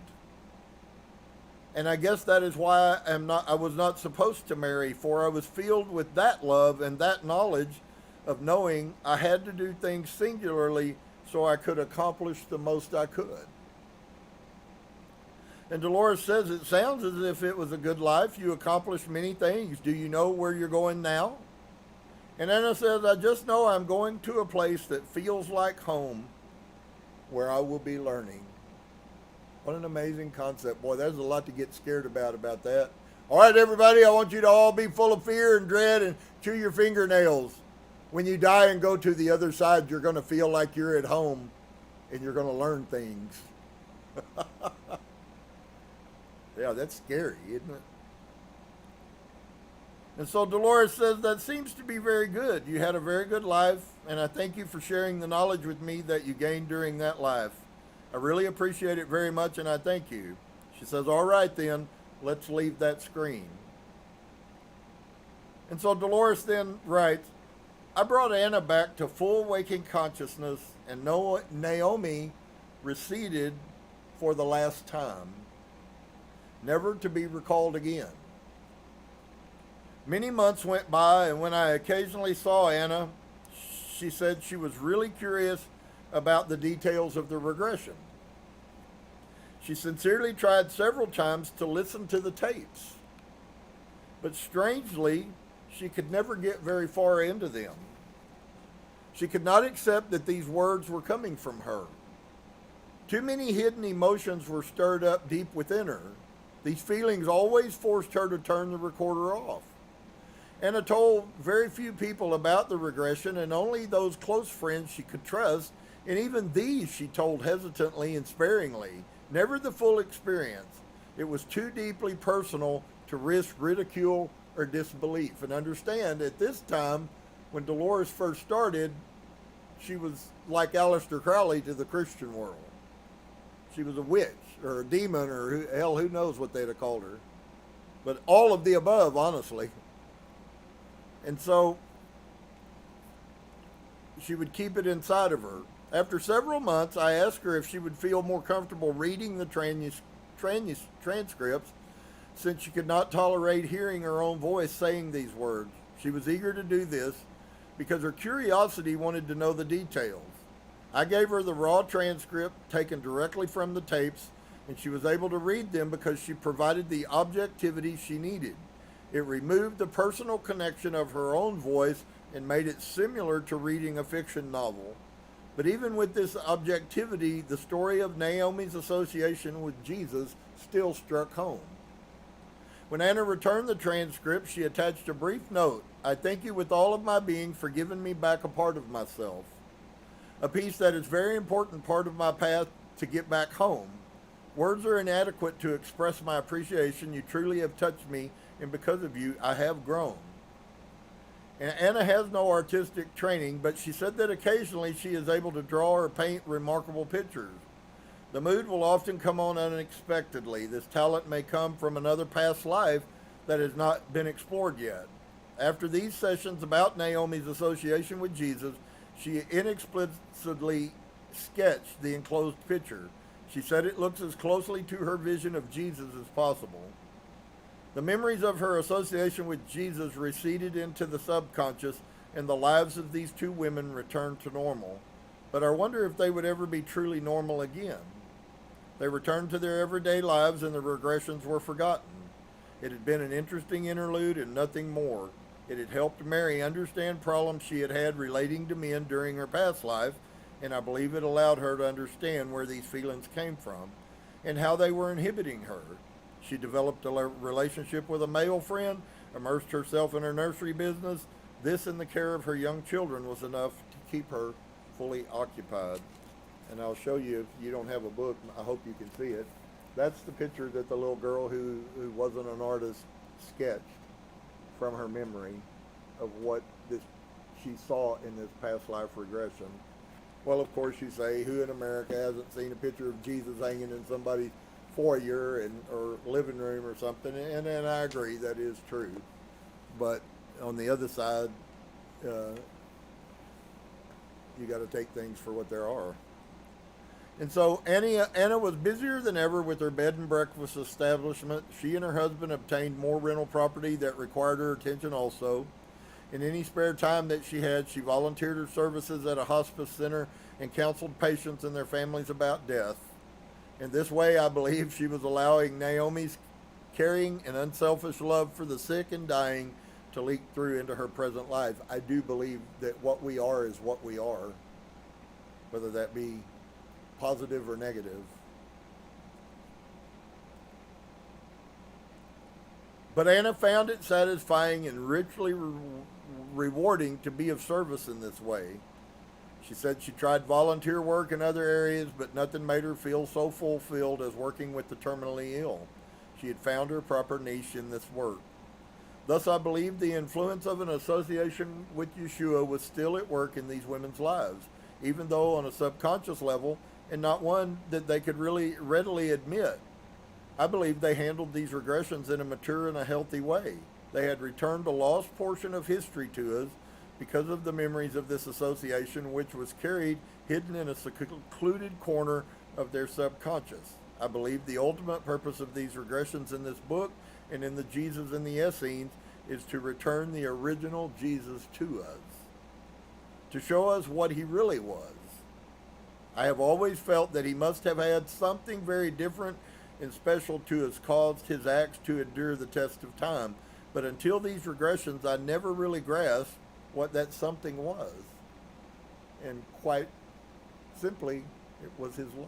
And I guess that is why I was not supposed to marry, for I was filled with that love and that knowledge of knowing I had to do things singularly so I could accomplish the most I could. And Dolores says, it sounds as if it was a good life. You accomplished many things. Do you know where you're going now? And Anna says, I just know I'm going to a place that feels like home, where I will be learning. What an amazing concept. Boy, there's a lot to get scared about that. All right, everybody, I want you to all be full of fear and dread and chew your fingernails. When you die and go to the other side, you're going to feel like you're at home and you're going to learn things. Yeah, that's scary, isn't it? And so Dolores says, that seems to be very good. You had a very good life, and I thank you for sharing the knowledge with me that you gained during that life. I really appreciate it very much, and I thank you. She says, all right then, let's leave that screen. And so Dolores then writes, I brought Anna back to full waking consciousness, and Naomi receded for the last time, never to be recalled again. Many months went by, and when I occasionally saw Anna, she said she was really curious about the details of the regression. She sincerely tried several times to listen to the tapes, but strangely, she could never get very far into them. She could not accept that these words were coming from her. Too many hidden emotions were stirred up deep within her. These feelings always forced her to turn the recorder off. Anna told very few people about the regression, and only those close friends she could trust, and even these she told hesitantly and sparingly, never the full experience. It was too deeply personal to risk ridicule or disbelief. And understand, at this time, when Dolores first started, she was like Aleister Crowley to the Christian world. She was a witch or a demon or who knows what they'd have called her. But all of the above, honestly. And so she would keep it inside of her. After several months, I asked her if she would feel more comfortable reading the transcripts, since she could not tolerate hearing her own voice saying these words. She was eager to do this because her curiosity wanted to know the details. I gave her the raw transcript taken directly from the tapes, and she was able to read them because she provided the objectivity she needed. It removed the personal connection of her own voice and made it similar to reading a fiction novel. But even with this objectivity, the story of Naomi's association with Jesus still struck home. When Anna returned the transcript, she attached a brief note. I thank you with all of my being for giving me back a part of myself. A piece that is a very important part of my path to get back home. Words are inadequate to express my appreciation. You truly have touched me, and because of you, I have grown. And Anna has no artistic training, but she said that occasionally she is able to draw or paint remarkable pictures. The mood will often come on unexpectedly. This talent may come from another past life that has not been explored yet. After these sessions about Naomi's association with Jesus, she inexplicably sketched the enclosed picture. She said it looks as closely to her vision of Jesus as possible. The memories of her association with Jesus receded into the subconscious, and the lives of these two women returned to normal. But I wonder if they would ever be truly normal again. They returned to their everyday lives, and the regressions were forgotten. It had been an interesting interlude and nothing more. It had helped Mary understand problems she had had relating to men during her past life, and I believe it allowed her to understand where these feelings came from and how they were inhibiting her. She developed a relationship with a male friend, immersed herself in her nursery business. This and the care of her young children was enough to keep her fully occupied. And I'll show you, if you don't have a book, I hope you can see it. That's the picture that the little girl who wasn't an artist sketched from her memory of what she saw in this past life regression. Well, of course, you say, who in America hasn't seen a picture of Jesus hanging in somebody's foyer or living room or something? And I agree, that is true. But on the other side, you got to take things for what they are. And so Anna was busier than ever with her bed and breakfast establishment. She and her husband obtained more rental property that required her attention also. In any spare time that she had, she volunteered her services at a hospice center and counseled patients and their families about death. In this way, I believe she was allowing Naomi's caring and unselfish love for the sick and dying to leak through into her present life. I do believe that what we are is what we are, whether that be positive or negative. But Anna found it satisfying and richly rewarding to be of service in this way. She said she tried volunteer work in other areas, but nothing made her feel so fulfilled as working with the terminally ill. She had found her proper niche in this work. Thus, I believe the influence of an association with Yeshua was still at work in these women's lives, even though on a subconscious level, and not one that they could really readily admit. I believe they handled these regressions in a mature and a healthy way. They had returned a lost portion of history to us because of the memories of this association, which was carried hidden in a secluded corner of their subconscious. I believe the ultimate purpose of these regressions in this book and in the Jesus and the Essenes is to return the original Jesus to us, to show us what he really was. I have always felt that he must have had something very different and special to have caused his acts to endure the test of time. But until these regressions, I never really grasped what that something was. And quite simply, it was his love.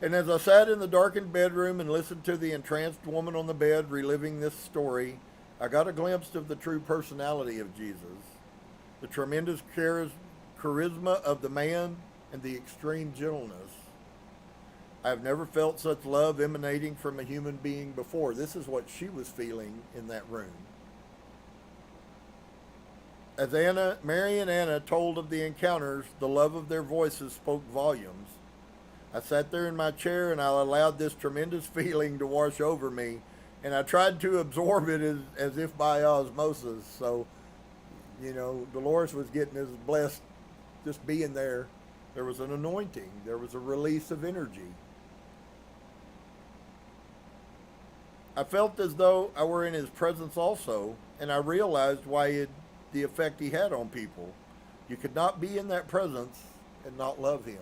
And as I sat in the darkened bedroom and listened to the entranced woman on the bed reliving this story, I got a glimpse of the true personality of Jesus, the tremendous charisma of the man, and the extreme gentleness. I have never felt such love emanating from a human being before. This is what she was feeling in that room. As Mary and Anna told of the encounters, the love of their voices spoke volumes. I sat there in my chair and I allowed this tremendous feeling to wash over me, and I tried to absorb it as if by osmosis. So, Dolores was getting as blessed just being there. There was an anointing. There was a release of energy. I felt as though I were in his presence also, and I realized the effect he had on people. You could not be in that presence and not love him.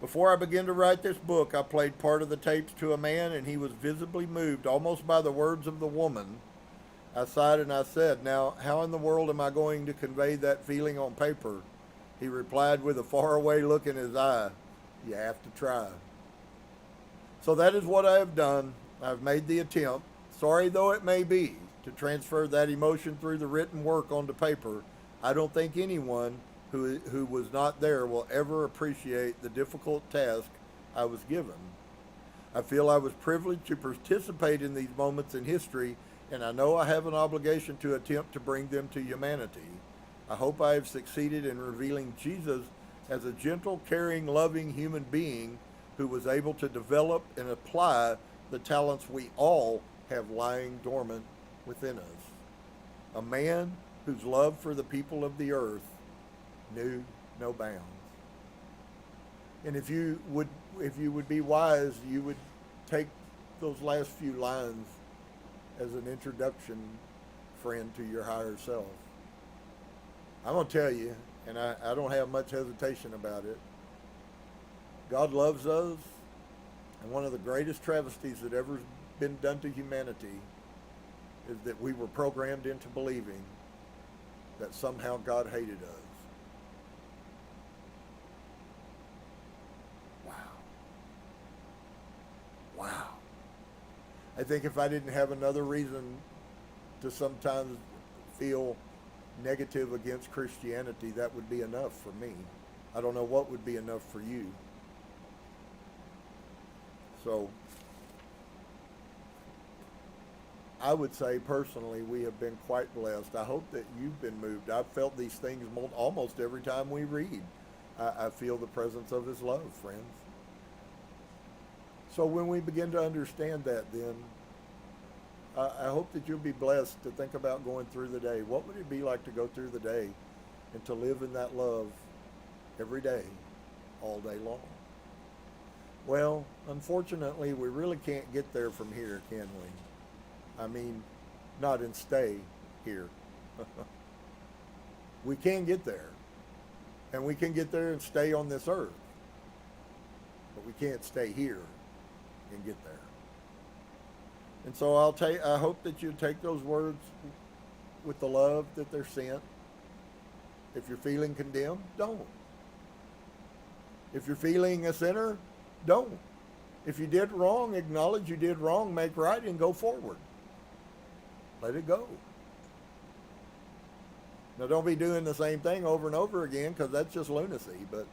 Before I began to write this book, I played part of the tapes to a man, and he was visibly moved almost by the words of the woman. I sighed and I said, "Now, how in the world am I going to convey that feeling on paper?" He replied with a faraway look in his eye, "You have to try." So that is what I have done. I've made the attempt, sorry though it may be, to transfer that emotion through the written work onto paper. I don't think anyone who was not there will ever appreciate the difficult task I was given. I feel I was privileged to participate in these moments in history, and I know I have an obligation to attempt to bring them to humanity. I hope I have succeeded in revealing Jesus as a gentle, caring, loving human being who was able to develop and apply the talents we all have lying dormant within us. A man whose love for the people of the earth knew no bounds. And if you would be wise, you would take those last few lines as an introduction, friend, to your higher self. I'm going to tell you, and I don't have much hesitation about it, God loves us, and one of the greatest travesties that ever been done to humanity is that we were programmed into believing that somehow God hated us. Wow. I think if I didn't have another reason to sometimes feel negative against Christianity, that would be enough for me. I don't know what would be enough for you. So, I would say personally we have been quite blessed. I hope that you've been moved. I've felt these things almost every time we read. I feel the presence of His love, friends. So when we begin to understand that, then I hope that you'll be blessed to think about going through the day. What would it be like to go through the day and to live in that love every day, all day long? Well, unfortunately, we really can't get there from here, can we? I mean, not and stay here. We can get there. And we can get there and stay on this earth. But we can't stay here and get there. And so I hope that you take those words with the love that they're sent. If you're feeling condemned, don't. If you're feeling a sinner, don't. If you did wrong, acknowledge you did wrong, make right, and go forward. Let it go. Now, don't be doing the same thing over and over again, because that's just lunacy, but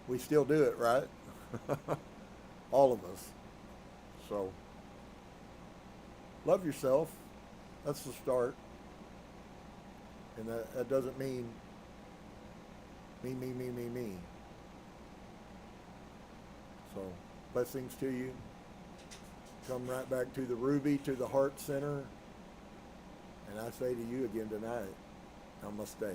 we still do it, right? All of us. So, love yourself. That's the start. And that doesn't mean me. So, blessings to you. Come right back to the Ruby, to the Heart Center. And I say to you again tonight, Namaste.